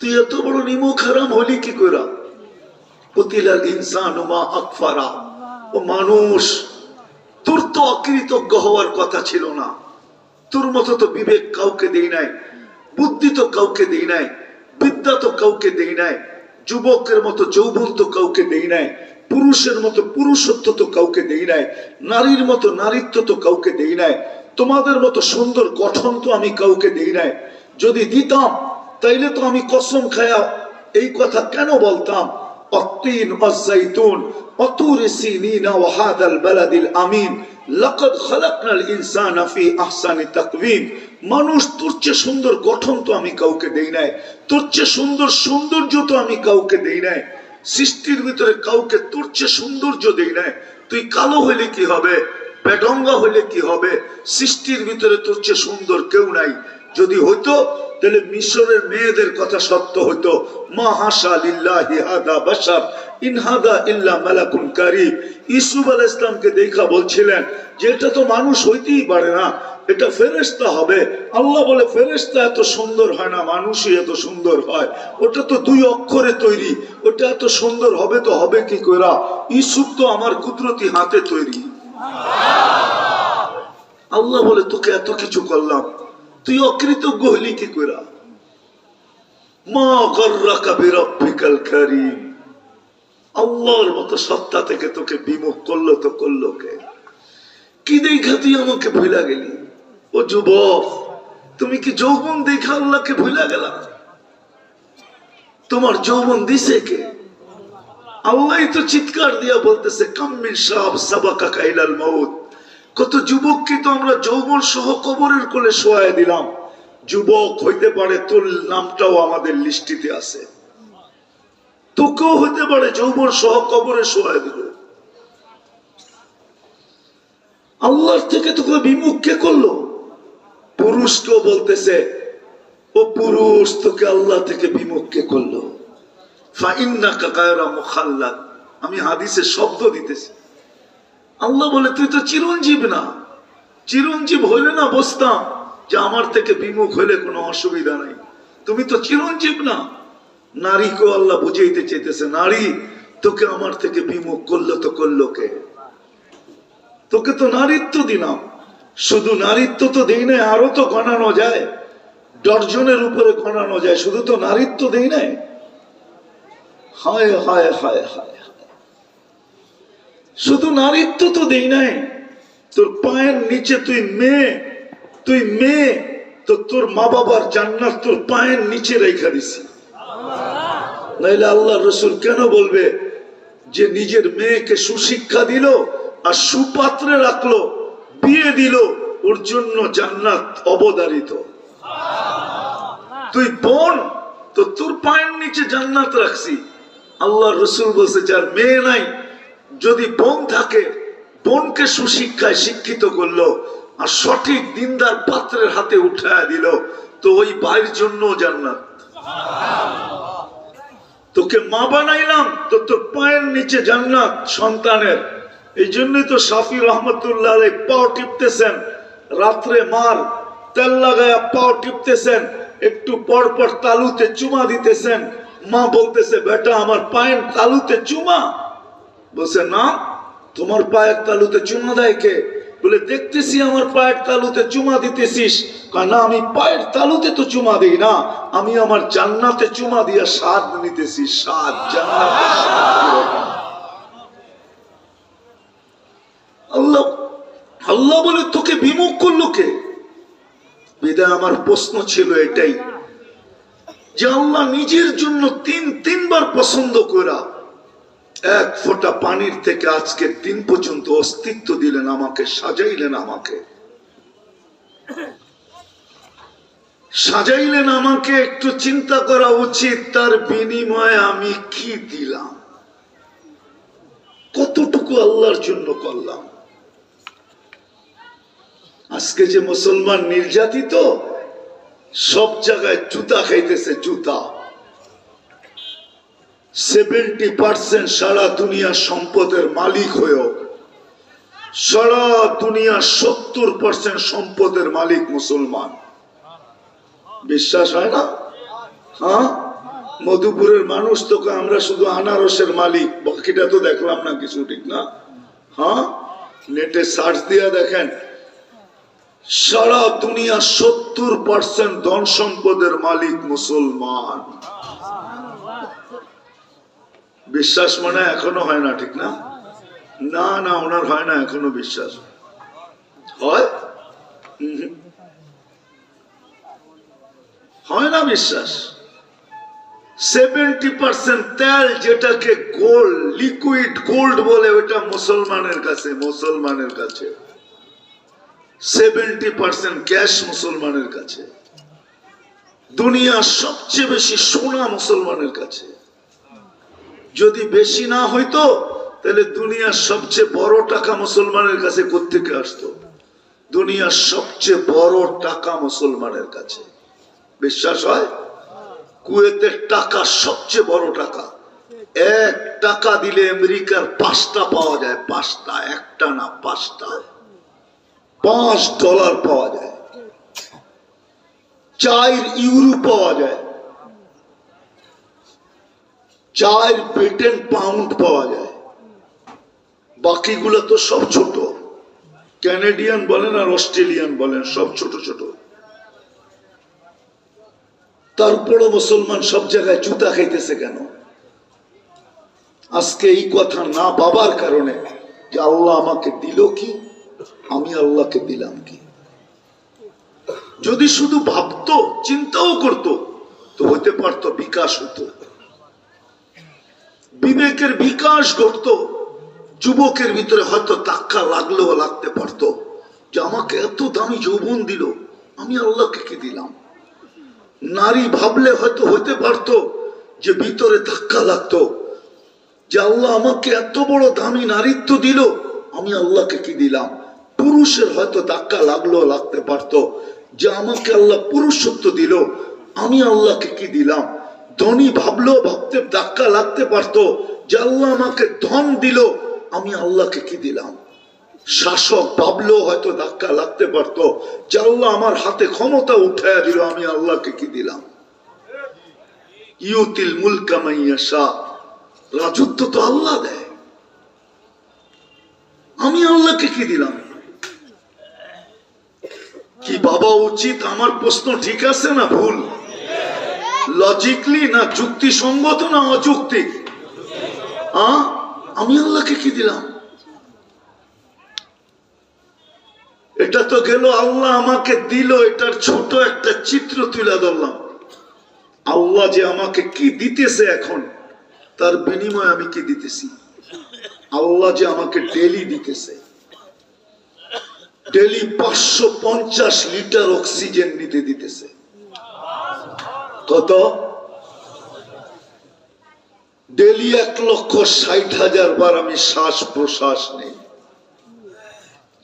তুই এত বড় নিমক হারাম হলি কি করে? কুতিলাল ইনসানু মা আকফারা, ও মানুষ তোর তো অকৃতজ্ঞ হওয়ার কথা ছিল না। তোর মতো তো বিবেক কাউকে দেই নাই, বুদ্ধি তো কাউকে দেই নাই, বিদ্যা তো কাউকে দেই নাই, যুবকের মতো যৌবন তো কাউকে দেই নাই, পুরুষের মতো পুরুষত্ব তো কাউকে দেই নাই, নারীর মতো নারীত্ব তো কাউকে দেই নাই, তোমাদের মতো সুন্দর গঠন তো আমি কাউকে দেই নাই। যদি দিতাম তাইলে তো আমি কসম খায়া এই কথা কেন বলতাম, অত্তিন ওয়াজ্জাইতুন ওয়াতুরি সিনিনা ওয়া হাদাল বালাদিল আমিন লাকাদ খালাকনাল ইনসানা ফি আহসানি তাকওয়িম। মানুষ তোর চেয়ে সুন্দর গঠন তো আমি কাউকে দেই নাই, তোর চেয়ে সুন্দর সৌন্দর্য তো আমি কাউকে দেই নাই, সৃষ্টির ভিতরে কাউকে তোর চেয়ে সৌন্দর্য দেই নাই। তুই কালো হইলে কি হবে, বেঢঙ্গা হইলে কি হবে? সৃষ্টির ভিতরে তোর চেয়ে সুন্দর কেউ নাই। যদি হইতো তাহলে মিশরের মেয়েদের কথা সত্য হইতো, মা হাসা লিল্লাহি হাদা বাশার ইন হাদা ইল্লা মালাকুন কারীম। ইউসুফ আলাইহিস সালামকে দেখা বলছিলেন যে এটা তো মানুষ হইতেই পারে না, এটা ফেরেশতা হবে। আল্লাহ বলে ফেরেশতা এত সুন্দর হয় না, মানুষই এত সুন্দর হয়। ওটা তো 2 অক্ষরে তৈরি, ওটা এত সুন্দর হবে তো হবে কি কইরা? ইউসুফ তো আমার কুদরতি হাতে তৈরি। আল্লাহ বলে তোকে এত কিছু করলাম, তুই অকৃতজ্ঞ হইলি কি কইরা? মা গররাকা বিরাব্বিকাল কারীম, আল্লাহর মতো সত্তা থেকে তোকে বিমুখ করলো তো করলো কে? কি দেখা তুই আমাকে ভুলা গেলি? ও যুবক, তুমি কি যৌবন দেখা আল্লাহকে ভুলা গেলা? তোমার যৌবন দিছে কে? আল্লাহ তো চিৎকার দিয়া বলতেছে, কাম্মিন শাব সাবাকা কাইলাল মাউত। কত যুবককে তো আমরা যৌবন সহ কবরের কোলে শোয়ায় দিলাম। যুবক হইতে পারে তোর নামটাও আমাদের লিস্টিতে আছে, তোকেও হইতে পারে যৌবন সহ কবরে শোয়ায় দিল। আল্লাহর থেকে তোকে বিমুখ কে করলো? পুরুষকেও বলতেছে, ও পুরুষ, তোকে আল্লাহ থেকে বিমুখ কে করলো? ফাইন্নাকা গায়রা মুখাল্লাদ। আমি হাদিসে শব্দ দিতেছি। আল্লাহ বলে, তুই তো চিরঞ্জীব না। চিরঞ্জীব হইলে না বসতাম যে আমার থেকে বিমুখ হইলে কোনো অসুবিধা নাই। তুমি তো চিরঞ্জীব না। নারীকেও আল্লাহ বুঝাইতে চাইতেছে, নারী, তোকে আমার থেকে বিমুখ করলো তো করলো কে? তোকে তো নারীত্ব দিলাম। শুধু নারীত্ব তো দেই নাই, আরো তো গণানো যায়, ডর্জনের উপরে গণানো যায়। শুধু তো নারীত্ব দেই নাই। হায় হায় হায় হায়, শুধু নারীত্ব তো দেই নাই। তোর পায়ের নিচে তুই মেয়ে, তুই মেয়ে, তো তোর মা বাবার জান্নাত তোর পায়ের নিচে রেখা দিছি। নাইলে আল্লাহ রসুল কেন বলবে যে নিজের মেয়েকে সুশিক্ষা দিল আর সুপাত্রে রাখলো, বিয়ে দিল, ওর জন্য জান্নাত অবধারিত। তুই বোন, তো তোর পায়ের নিচে জান্নাত রাখছি। আল্লাহ রসুল বলছে, যার মেয়ে নাই, যদি বোন থাকে, বোনকে সুশিক্ষায় শিক্ষিত করলো আর সঠিক দিনদার পাত্রের হাতে উঠায় দিল, তো ওই ভাইয়ের জন্য জান্নাত। তোকে মা বানাইলাম, তো তোর পায়ের নিচে জান্নাত সন্তানের। এই জন্যই তো শাফি রহমতুল্লাহ আলাইহি পাও টিপতেছেন, রাত্রে মার তেল লাগায়া পাও টিপতেছেন, একটু পর পর তালুতে চুমা দিতেছেন। মা বলতেছে, বেটা আমার পায়ের তালুতে চুমা? বলছে, না, তোমার পায়ের তালুতে চুমা দেয় কে? বলে, দেখতেছি আমার পায়ের তালুতে চুমা দিতেছিস। না, আমি পায়ের তালুতে তো চুমা দিই না, আমি আমার জান্নাতে চুমা দিয়া স্বাদ নিতেছি। স্বাদ, জান্নাতের স্বাদ। আল্লাহ আল্লাহ বলে, তোকে বিমুখ করলো কে? বিদায় আমার প্রশ্ন ছিল এটাই, যে আল্লাহ নিজের জন্য তিনবার পছন্দ করা এক ফোঁটা পানির থেকে আজকের দিন পর্যন্ত অস্তিত্ব দিলেন আমাকে, সাজাইলেন আমাকে, সাজাইলেন আমাকে। একটু চিন্তা করা উচিত, তার বিনিময়ে আমি কি দিলাম, কতটুকু আল্লাহর জন্য করলাম। আজকে যে মুসলমান নির্যাতিত, সব জায়গায় জুতা খাইতেছে, জুতা। 70% সারা দুনিয়ার সম্পদের মালিক হয়েও সারা দুনিয়ার 70% সম্পদের মালিক মুসলমান। বিশ্বাস হয় না? হ্যাঁ, মধুপুরের মানুষ তোকে আমরা শুধু আনারসের মালিক, বাকিটা তো দেখলাম না কিছু, ঠিক না? হ্যাঁ, নেটে সার্চ দিয়া দেখেন, সারা দুনিয়া 70% ধন সম্পদের মালিক মুসলমান। বিশ্বাস মনে এখনো হয় না, ঠিক না? না না, ওনার হয় না এখনো বিশ্বাস। হয়? হয় না বিশ্বাস। 70% তেল, যেটাকে গোল্ড, লিকুইড গোল্ড বলে, ওটা মুসলমানের কাছে। মুসলমানের কাছে 70% ক্যাশ মুসলমানের কাছে। দুনিয়ার সবচেয়ে বেশি সোনা মুসলমানের কাছে। যদি বেশি না হইতো, তাহলে দুনিয়ার সবচেয়ে বড় টাকা মুসলমানের কাছে কোত্থেকে আসতো? দুনিয়ার সবচেয়ে বড় টাকা মুসলমানের কাছে। বিশ্বাস হয়? কুয়েতের টাকা সবচেয়ে বড় টাকা। 1 টাকা দিলে আমেরিকার 5টা পাওয়া যায়। 5টা, একটা না, 5টা। $5 পাওয়া যায়। 4 ইউরো পাওয়া যায়। 4 ব্রিটেন পাউন্ড পাওয়া যায়। বাকিগুলো তো সব ছোট, ক্যানাডিয়ান বলেন আর অস্ট্রেলিয়ান বলেন, সব ছোট ছোট। তারপরও মুসলমান সব জায়গায় জুতা খাইতেছে কেন? আজকে এই কথা না পাবার কারণে যে আল্লাহ আমাকে দিল কি, আমি আল্লাহকে দিলাম কি। যদি শুধু ভাবতো, চিন্তাও করতো, তো হতে পারতো, বিকাশ হতো, বিবেকের বিকাশ ঘটতো। যুবকের ভিতরে হয়তো ধাক্কা লাগলেও লাগতে পারতো যে আমাকে এত দামি যৌবন দিল, আমি আল্লাহকে কি দিলাম। নারী ভাবলে হয়তো হতে পারতো যে ভিতরে ধাক্কা লাগতো যে আল্লাহ আমাকে এত বড় দামি নারীত্ব দিল, আমি আল্লাহকে কি দিলাম। পুরুষের হয়তো ধাক্কা লাগলেও লাগতে পারতো যে আমাকে আল্লাহ পুরুষত্ব দিল, আমি আল্লাহকে কি দিলাম। ধনী ভাবলেও ভাবতে ধাক্কা লাগতে পারতো যে আল্লাহ আমাকে ধন দিল, আমি আল্লাহকে কি দিলাম। শাসক ভাবলেও হয়তো ধাক্কা লাগতে পারতো যে আল্লাহ আমার হাতে ক্ষমতা উঠাইয়া দিল, আমি আল্লাহকে কি দিলাম। ইউতিল মুলকা মান ইয়াশা, রাজত্ব তো আল্লাহ দেয়, আমি আল্লাহকে কি দিলাম। কি বাবা উচিত? আমার প্রশ্ন ঠিক আছে না ভুল? লজিকলি না যুক্তিসঙ্গত না অযৌক্তিক? আমি আল্লাহকে কি দিলাম। এটা তো গেল আল্লাহ আমাকে দিল, এটার ছোট একটা চিত্র তুলে ধরলাম। আল্লাহ যে আমাকে কি দিতেছে এখন, তার বিনিময়ে আমি কি দিতেছি। আল্লাহ যে আমাকে ডেলি দিতেছে, ডেলি 550 লিটার অক্সিজেন নিতে দিতেছে। কত? ডেলি 1,60,000 বার আমি শ্বাস প্রশ্বাস নেই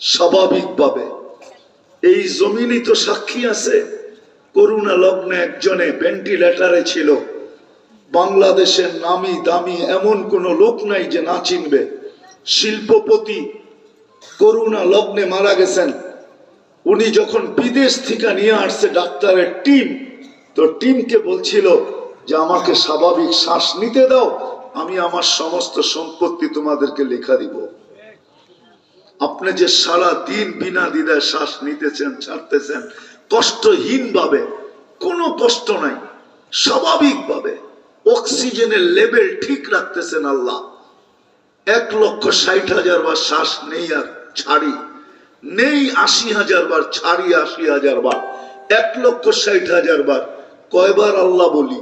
স্বাভাবিকভাবে। এই জমিনই তো সাক্ষী আছে। করোনা লগ্নে একজনে ভেন্টিলেটারে ছিল। বাংলাদেশের নামি দামি এমন কোন লোক নাই যে না চিনবে। শিল্পপতি করোনা লগ্নে মারা গেছেন। উনি যখন বিদেশ থেকে নিয়ে আসছে ডাক্তারের টিম, তো টিমকে বলছিল যে আমাকে স্বাভাবিক শ্বাস নিতে দাও, আমি আমার সমস্ত সম্পত্তি তোমাদেরকে লেখা দিব। আপনি যে সারা দিন বিনা দ্বিধায় শ্বাস নিতেছেন, ছাড়তেছেন, কষ্টহীন ভাবে, কোনো কষ্ট নাই, স্বাভাবিক ভাবে অক্সিজেনের লেভেল ঠিক রাখতেছেন আল্লাহ। 1,60,000 বার শ্বাস নেই আর ছাড়ি, নেই 80,000 বার, ছাড়ি 80,000 বার, 1,60,000 বার। কয়বার আল্লাহ বলি?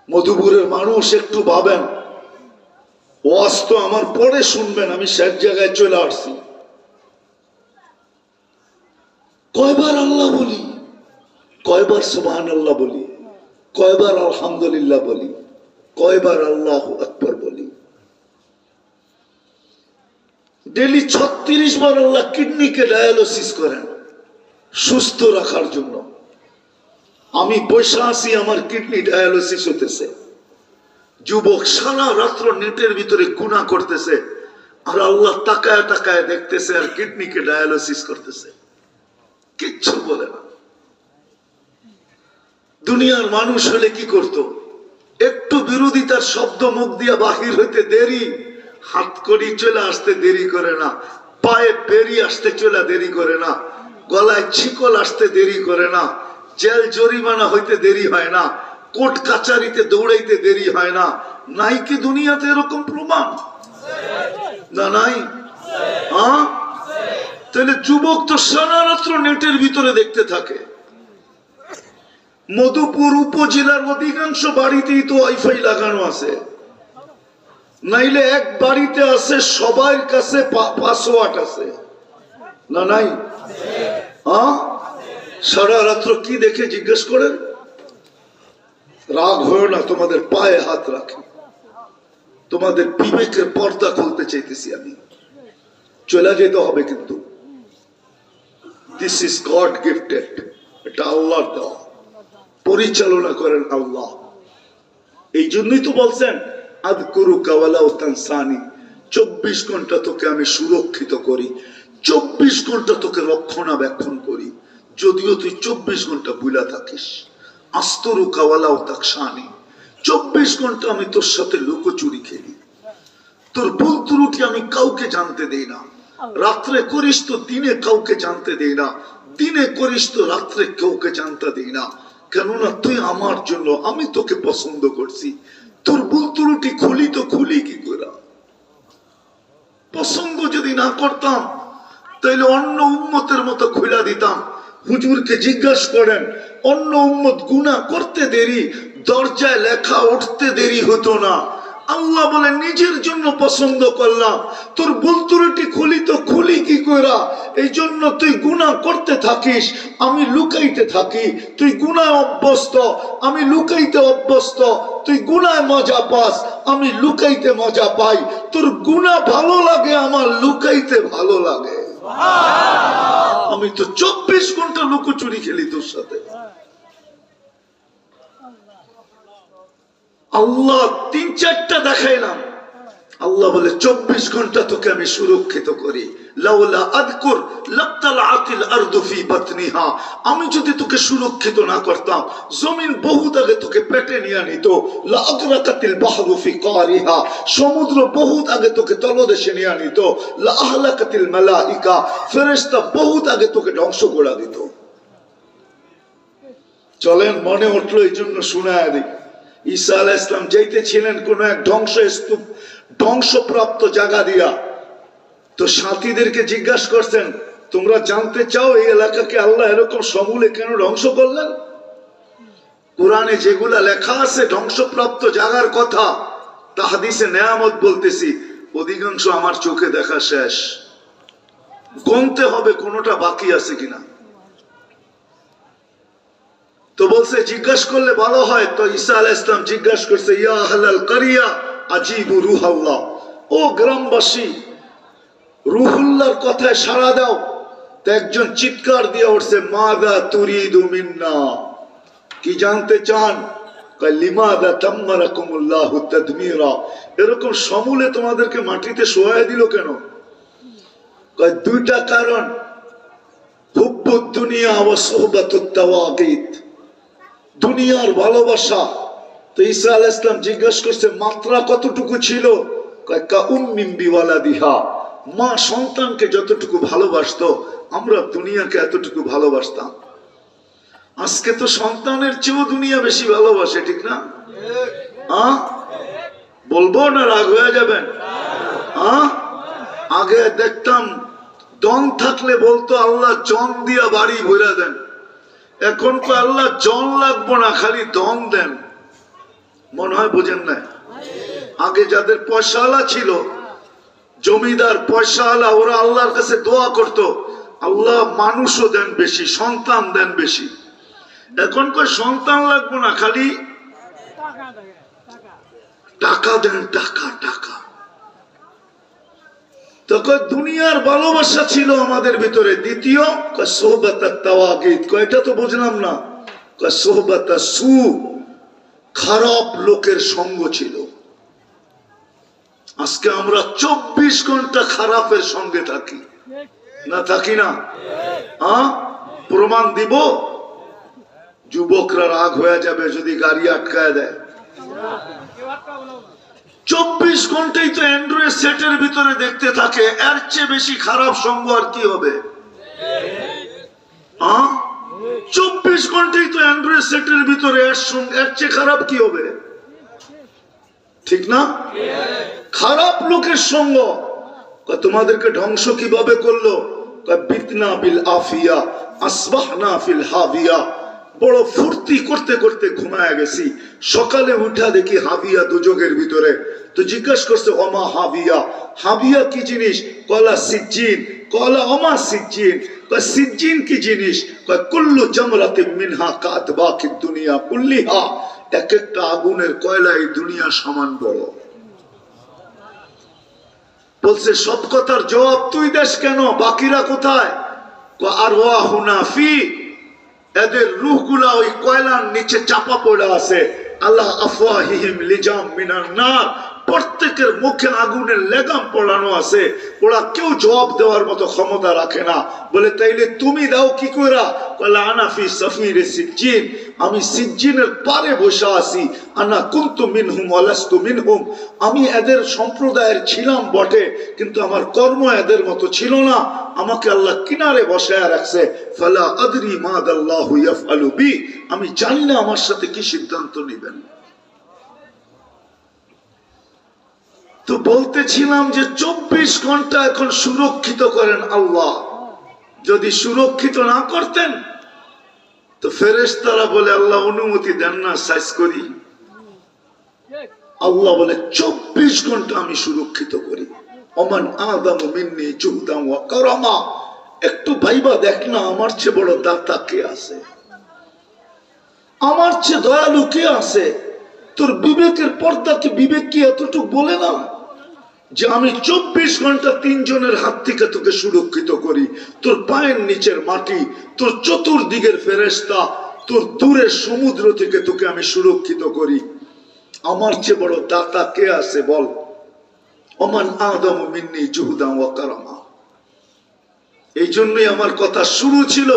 মধুপুরের মানুষ একটু ভাবেন, ওয়াজ তো আমার পরে শুনবেন, আমি সব জায়গায় চলে আসছি। কয়বার আল্লাহ বলি, কয়বার সুবহানাল্লাহ বলি, কয়বার আলহামদুলিল্লাহ বলি, কয়বার আল্লাহু আকবার বলি। ডেলি 36 বার আল্লাহ কিডনিকে ডায়ালিসিস করেন সুস্থ রাখার জন্য। আমি বসে আছি, আমার কিডনি ডায়ালিসিস হতেছে। যুবক সারা রাত্র নেটের ভিতরে গুনাহ করতেছে, আর আল্লাহ তাকায় তাকায় দেখতেছে আর কিডনিকে ডায়ালিসিস করতেছে, কিচ্ছু বলে না। দুনিয়ার মানুষ হলে কি করত? একটু বিরোধিতার শব্দ মুখ দিয়া বাহির হইতে দেরি, হাত করি চলে আসতে দেরি করে না, পায়ে বেরিয়ে আসতে চলে দেরি করে না, গলায় ছিকল আসতে দেরি করে না, জেল জরিমানা হইতে দেরি হয় না, কোর্ট কাচারিতে দৌড়াইতে দেরি হয় না। নাই কি দুনিয়াতে এরকম প্রমাণ? না নাই? তাহলে যুবক তো সারা রাত্র নেটের ভিতরে দেখতে থাকে। মধুপুর উপজেলার অধিকাংশ বাড়িতেই তো ওয়াইফাই লাগানো আছে, নাইলে এক বাড়িতে আছে সবার কাছে পাসওয়ার্ড আছে। না নাই? সারা রাত্র কি দেখে জিজ্ঞেস করেন? রাগ হয় না, তোমাদের পায়ে হাত রাখি, তোমাদের বিবেকের পর্দা খুলতে চাইতেছি আমি। চলে যেতে হবে কিন্তু। দিস ইজ গড গিফটেড, এটা আল্লাহর দেওয়া, পরিচালনা করেন আল্লাহ। এই জন্যই তো বলছেন আযকুরুকা ওয়ালা তানসানি, 24 ঘন্টা তোকে আমি সুরক্ষিত করি, 24 ঘন্টা তোকে রক্ষণাবেক্ষণ করি। যদিও তুই 24 ঘন্টা বুলা থাকিস, আস্তরুকা ওয়ালা তাকশানি, 24 ঘন্টা আমি তোর সাথে লুকোচুরি খেলি, তোর ভুল ত্রুটি আমি কাউকে জানতে দেই না। রাত্রে করিস তো দিনে কাউকে জানতে দেই না, দিনে করিস তো রাত্রে কাউকে জানতে দেই না। কেননা তুই আমার জন্য, আমি তোকে পছন্দ করছি। তোর ভুল ত্রুটি খুলি তো খুলি কি করে? পছন্দ যদি না করতাম তাইলে অন্য উম্মতের মতো খুলা দিতাম। হুজুরকে জিজ্ঞাসা করেন, অন্য উম্মত গুনাহ করতে দেরি, দরজায় লেখা উঠতে দেরি হতো না। আল্লাহ বলে নিজের জন্য পছন্দ করলাম। তোর ভুল ত্রুটি খুলি তো খুলি কি কইরা? এই জন্য তুই গুনাহ করতে থাকিস, আমি লুকাইতে থাকি। তুই গুনাহ অভ্যস্ত, আমি লুকাইতে অভ্যস্ত। তুই গুনায় মজা পাস, আমি লুকাইতে মজা পাই। তোর গুনাহ ভালো লাগে, আমার লুকাইতে ভালো লাগে। আমি তো 24 ঘন্টা লুকোচুরি খেলি তোর সাথে। আল্লাহ 3-4টা দেখাইলাম। আল্লাহ বলে 24 ঘন্টা তোকে আমি সুরক্ষিত করি। লাউলা আযকুর লাতালাআতিল আরদু ফি বাতনিহা, আমি যদি তোকে সুরক্ষিত না করতাম, জমিন বহুত আগে তোকে পেটে নিয়ে নিত। লা আগরাকাতিল বাহরু ফি কারিহা, সমুদ্র বহুত আগে তোকে তলদেশে নিয়ে নিত। লা আহলাকাতিল মালাইকা, ফেরেশতা বহুত আগে তোকে ধ্বংস করে দিত। চলেন, মনে উঠলো এই জন্য শোনায় দিই। ঈসা আলাইহিস সালাম যাইতেছিলেন কোন এক ধ্বংসস্তূপ, ধ্বংসপ্রাপ্ত জায়গা দিয়া। তো সাথীদেরকে জিজ্ঞাসা করছেন, তোমরা জানতে চাও এই এলাকাকে আল্লাহ এরকম সমূলে কেন ধ্বংস করলেন? কোরআনে যেগুলা লেখা আছে ধ্বংসপ্রাপ্ত জায়গার কথা, তা হাদিসে নেয়ামত বলতেছি, অধিকাংশ আমার চোখে দেখা শেষ। গণতে হবে কোনটা বাকি আছে কিনা। তো বলছে জিজ্ঞাসা করলে ভালো হয়। তো ঈসা আলাইহিস সালাম জিজ্ঞাসা করছে, ইয়া আহলাল কারিয়া আজিবু রূহাল্লাহ, ও গ্রামবাসী, রূহুল্লাহর কথায় সাড়া দাও। তো একজন চিৎকার দিয়ে উঠছে, মাযা তুরিদু মিন্না, কি জানতে চান? কয় লিমাযা তামারাকুমুল্লাহু তাদমিরা, এরকম সমূলে তোমাদেরকে মাটিতে শোয়ায় দিল কেন? কয় দুইটা কারণ, হুব্বুদ দুনিয়া ওয়া সুহবাতুত তাওয়াগীত, দুনিয়ার ভালোবাসা। তো ঈসা আলাইহিস সালাম জিজ্ঞাসা করছে, মাত্রা কতটুকু ছিল? কয় কা উম্মিন বিওয়ালাদিহা, মা সন্তানকে যতটুকু ভালোবাসতো, আমরা দুনিয়াকে এতটুকু ভালোবাসতাম। আজকে তো সন্তানের চেয়েও দুনিয়া বেশি ভালোবাসে, ঠিক না? বলবো না রাগ হয়ে যাবেন? আগে দেখতাম দন থাকলে বলতো আল্লাহ জন দিয়া বাড়ি ভরে দেন। এখন তো আল্লাহ জন লাগবো না, খালি দন দেন। মনে হয় বুঝেন না? আগে যাদের পয়সাওয়ালা ছিল, জমিদার পয়সাওয়ালা, ওরা আল্লাহর কাছে দোয়া করত, আল্লাহ মানুষও দেন বেশি, সন্তান দেন বেশি। এখন কই সন্তান লাগবো না, খালি টাকা দেন, টাকা টাকা। তখন দুনিয়ার ভালোবাসা ছিল আমাদের ভিতরে। দ্বিতীয় সোহবাতাত তাওয়াগীত, এটা তো বুঝলাম না। সোহবাতাস সু, খারাপ লোকের সঙ্গ ছিল। আজকে আমরা 24 ঘন্টা খারাপের সঙ্গে থাকি, না থাকি না? প্রমাণ দিব? যুবকরা রাগ হয়ে যাবে যদি গাড়ি আটকায় দেয়। 24 ঘন্টাই তো অ্যান্ড্রয়েড সেটের ভিতরে দেখতে থাকে, এর চেয়ে বেশি খারাপ সঙ্গ আর কি হবে? 24 ঘন্টাই তো অ্যান্ড্রয়েড সেটের ভিতরে, এর চেয়ে খারাপ কি হবে? ঠিক না? খারাপ লোকের সঙ্গ তোমাদেরকে ধ্বংস কিভাবে করলো? বিতনা বিল আফিয়া আসবাহনা ফিল হাবিয়া, বড় ফুর্তি করতে করতে ঘুমায় গেছি, সকালে উঠা দেখি হাবিয়া দুজকের ভিতরে। তো জিজ্ঞাসা করছে, ওমা হাবিয়া, হাবিয়া কি জিনিস? কলা সিজ্জিন। কলা ওমা সিজ্জিন, সিজ্জিন কি জিনিস? কুল্লু জামরাতিন মিনহা কাতবাকিদ দুনিয়া কুল্লিহা, এক একটা আগুনের কয়লা এই দুনিয়া সমান বড়। বলছে সব কথার জবাব তুই দেশ কেন, বাকিরা কোথায়? আর ওয়াহুনা ফি, এদের রূহগুলা ওই কয়লার নিচে চাপা পড়ে আছে। আল্লাহ আফওয়াহিহিম লিজাম মিনান নার, প্রত্যেকের মুখে আগুনের লেগাম পড়ানো আছে। ওরা কেউ জবাব দেওয়ার মতো ক্ষমতা রাখে না। বলে তাইলে তুমি দাও কি কইরা? কলা আনাফি সফিরে সিজ্জিন, আমি সিজ্জিনের পারে বসে আছি। আনা কুনতু মিনহুম ওয়ালাস্তু মিনহুম, আমি এদের সম্প্রদায়ের ছিলাম বটে, কিন্তু আমার কর্ম এদের মতো ছিল না। আমাকে আল্লাহ কিনারে বসায় রাখছে। ফালা আদরি মাদাল্লাহু ইয়াফআলু বি, আমি জানি না আমার সাথে কি সিদ্ধান্ত নেবেন। তো বলতেছিলাম যে 24 ঘন্টা এখন সুরক্ষিত করেন আল্লাহ। যদি সুরক্ষিত না করতেন তো ফেরেশতারা বলে আল্লাহ অনুমতি দেন না সাইজ করি। আল্লাহ বলে 24 ঘন্টা আমি সুরক্ষিত করি। ওমান আদামু মিন্নি জুহদাম ওয়া কারামা, একটু ভাইবা দেখ না আমার চেয়ে বড় দাতা কে আছে, আমার চেয়ে দয়ালু কে আছে। তোর বিবেকের পর্দা কি, বিবেক কি এতটুকু বলে না যে আমি 24 ঘন্টা 3 জনের হাত থেকে তোকে সুরক্ষিত করি। তোর পায়ের নিচের মাটি, তোর চতুর্দিকের ফেরেশতা, তোর দূরের সমুদ্র থেকে তোকে আমি সুরক্ষিত করি। আমার চেয়ে বড় দাতা কে আছে বল। ওমান আদামু মিন্নি জুহদাম ওয়া কারামা। এই জন্যই আমার কথা শুরু ছিল,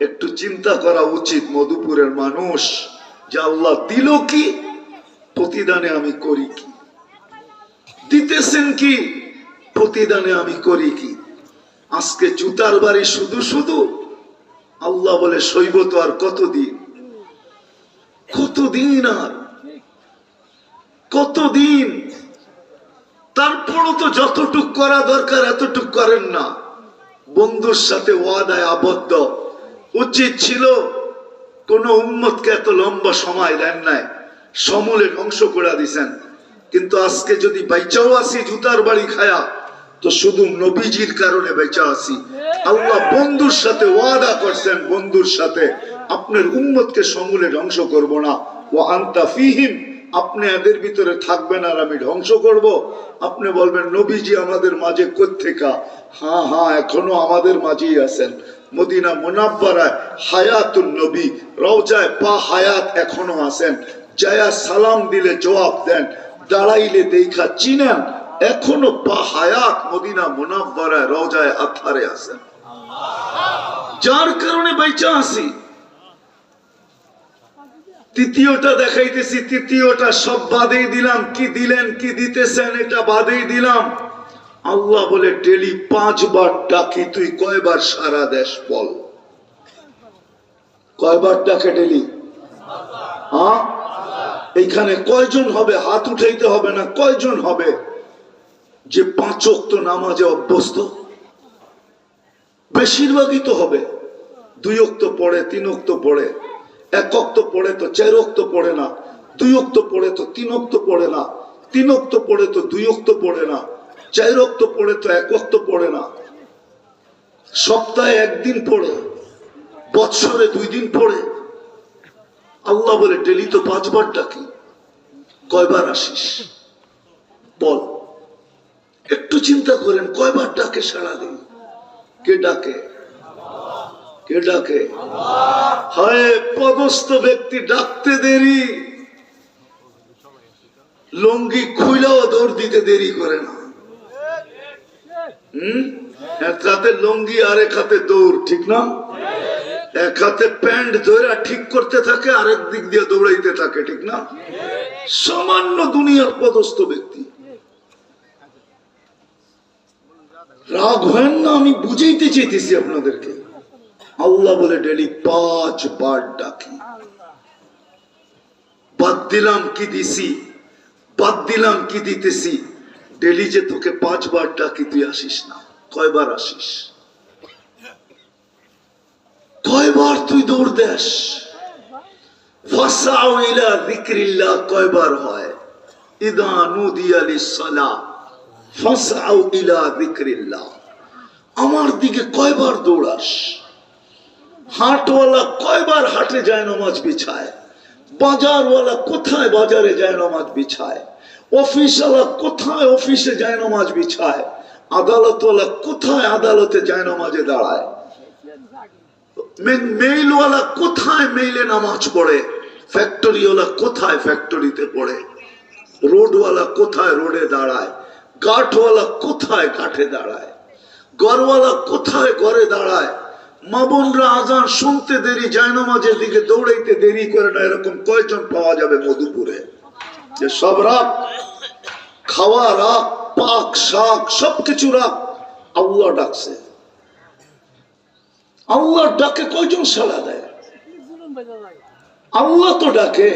একটু চিন্তা করা উচিত মধুপুরের মানুষ যে আল্লাহ দিল কি, প্রতিদানে আমি করি কি, দিতেছেন কি, প্রতিদানে আমি করি কি। আজকে জুতার বাড়ি শুধু শুধু, আল্লাহ বলে সইব তো আর কতদিন, কতদিন আর কতদিন। তারপরও তো যতটুক করা দরকার এতটুক করেন না। বন্ধুর সাথে ওয়াদায় আবদ্ধ, উচিত ছিল কোন উম্মতকে এত লম্বা সময় দেন নাই, সমূলে ধ্বংস করে দিছেন। কিন্তু আজকে যদি বাইচাও আসি জুতার বাড়ি খায়া, তো শুধু নবীজির কারণে বেঁচে আসি। আল্লাহ বন্ধুর সাথে ওয়াদা করছেন, বন্ধুর সাথে আপনার উম্মতকে সমূলে ধ্বংস করব না। ওয়া আনতা ফীহিম, আপনি এদের ভিতরে থাকবেন আর আমি ধ্বংস করব। আপনি বলবেন নবীজি আমাদের মাঝে কোত্থেকা? হ্যাঁ হ্যাঁ, এখনো আমাদের মাঝেই আছেন। মদিনা মুনাব্বারায় হায়াতুন নবী, রওজায় পা হায়াত এখনো আছেন। যায়া সালাম দিলে জবাব দেন, দাঁড়াইলে দেখা চিনেন, এখনো পা হায়াত মদিনা মুনাব্বারায় রওজায় আথারে আছেন। যার কারণে বাইচা আসি। তৃতীয়টা দেখাইতেছি, তৃতীয়টা সব বাদেই দিলাম। কি দিলেন, কি দিতেছেন এটা বাদেই দিলাম। আল্লাহ বলে ডেলি 5 বার ডাকি, তুই কয়বার সারা দেশ বল। কয়বার ডাকে ডেলি? হ্যাঁ, এইখানে কয়জন হবে? হাত উঠাইতে হবে না, কয়জন হবে যে 5 ওয়াক্ত নামাজে অভ্যস্ত? বেশিরভাগই তো হবে 2 ওয়াক্ত পড়ে, 3 ওয়াক্ত পড়ে, 1 ওয়াক্ত পড়ে তো 4 ওয়াক্ত পড়ে না, 2 ওয়াক্ত পড়ে তো 3 ওয়াক্ত পড়ে না, 3 ওয়াক্ত পড়ে তো 2 ওয়াক্ত পড়ে না, 4 ওয়াক্ত পড়ে তো 1 ওয়াক্ত পড়ে না। সপ্তাহে 1 দিন পড়ে, বৎসরে 2 দিন পড়ে। আল্লাহ বলে ডেলি তো 5 বার ডাকি, কয়বার আসিস বল। একটু চিন্তা করেন, কয়বার ডাকে সারা দিন? কে ডাকে? কে ডাকে? হায় পদস্থ ব্যক্তি ডাকতে দেরি, লুঙ্গি খুইলাও দৌড় দিতে দেরি করে না। এক হাতে লুঙ্গি আর এক হাতে দৌড়, ঠিক না? এক হাতে প্যান্ট ধরে ঠিক করতে থাকে, আরেক দিক দিয়ে দৌড়াইতে থাকে, ঠিক না? সামান্য দুনিয়ার পদস্থ ব্যক্তি। রাগ হয় না, আমি বুঝাইতে চাইতেছি আপনাদেরকে। আল্লাহ বলে ডেলি 5 বার ডাকি। বাদ দিলাম কি দিছি, বাদ দিলাম কি দিতেছি। ডেলি যে তোকে 5 বার ডাকি, তুই আসিস না। কয়বার আসিস? কয়বার তুই দৌড় দেস? ফাসাউ ইলা যিকরিল্লাহ কয়বার হয়? ইদা নুদিয়া লিস-সালাহ ফাসাউ ইলা যিকরিল্লাহ। আমার দিকে কয়বার দৌড়াস? হাটওয়ালা কয়বার হাটে যায় নামাজ বিছায়? বাজারওয়ালা কোথায় বাজারে যায় নামাজ বিছায়? অফিসওয়ালা কোথায় অফিসে যায় নামাজ বিছায়? আদালতওয়ালা কোথায় আদালতে যায় নামাজে দাঁড়ায়? মেইলওয়ালা কোথায় মেইলে নামাজ পড়ে? ফ্যাক্টরিওয়ালা কোথায় ফ্যাক্টরিতে পড়ে? রোডওয়ালা কোথায় রোডে দাঁড়ায়? গাঠওয়ালা কোথায় গাঠে দাঁড়ায়? ঘরওয়ালা কোথায় ঘরে দাঁড়ায়? মা বোনরা আজান শুনতে দেরি, জায়নামাজের দিকে দৌড়াইতে দেরি করে না, এরকম কয়জন পাওয়া যাবে মধুপুরে? যে সব রাখ, খাওয়া রাখ, পাক শাক সবকিছু রাখ, আল্লাহ ডাকছে। আল্লাহর ডাকে কয়জন সাড়া দেয়? আল্লাহ তো ডাকে।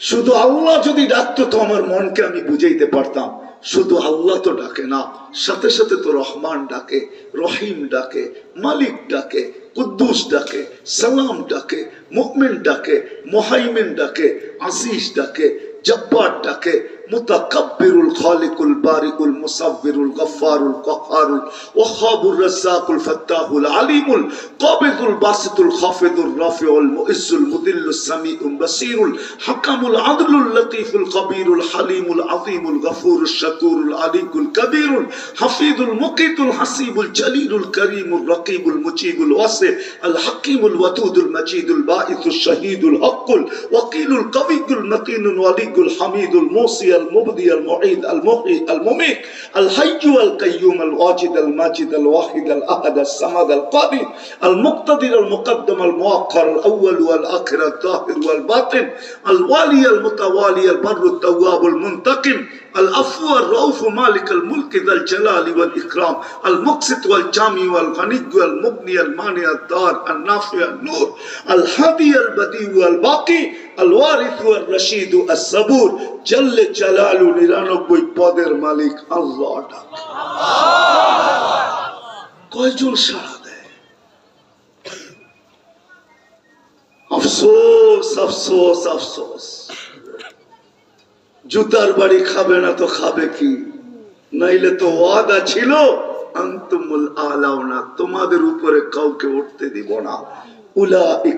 শুধু আল্লাহ যদি ডাকতো তো আমার মনকে আমি বুঝাইতে পারতাম। শুধু আল্লাহ তো ডাকে না, সাথে সাথে তো রহমান ডাকে, রহিম ডাকে, মালিক ডাকে, কুদ্দুস ডাকে, সালাম ডাকে, মুমিন ডাকে, মুহাইমিন ডাকে, আজিজ ডাকে, জব্বার ডাকে, মুতাকাব্বিরুল খালিকুল বারিকুল মুসাব্বিরুল গফফারুল কহ্হারুল ওয়াহ্হাবুর রাজ্জাকুল ফাত্তাহুল আলিমুল কাবিদুল বাসিতুল খাফিদুর রাফিউল মুইজ্জুল মুদিল্লুস সামিউল বাসীরুল হাকামুল আদলুল লতীফুল কবীরুল হালিমুল আযীমুল গফুরুশ শাকুরুল আলিকুল কবীরুল হাফিজুল মুকিতুল হাসিবুল জলিলুল করিমুল রকিবুল মুজিবুল ওয়াসি আল হাকিমুল ওয়াদুদুল মজিদুল বাঈসুশ শাহীদুল হকুল ওয়াকিলুল কবিয়ুল মতিনুল ওয়ালিয়ুল হামিদুল মুসি المبدي المعيد المحيي المميت الحي القيوم الواجد الماجد الواحد الاحد الصمد القادر المقتدر المقدم المؤخر الاول والاخر الظاهر والباطن الوالي المتوالي البر التواب المنتقم العفو الرؤوف مالك الملك ذا الجلال والاكرام المقسط والجامع والغني والمغني المانع الدار النافع النور الهادي البديع والباقي الوارث والرشيد الصبور جل جلاله 99 পদের মালিক আল্লাহ ডাক। কয়জন সাড়া দেয়? আফসোস আফসোস আফসোস। জুতার বাড়ি খাবে না তো খাবে কি? নাইলে তো ওয়াদা ছিল আনতুমুল আলাউনা, তোমাদের উপরে কাউকে উঠতে দিব না। উলা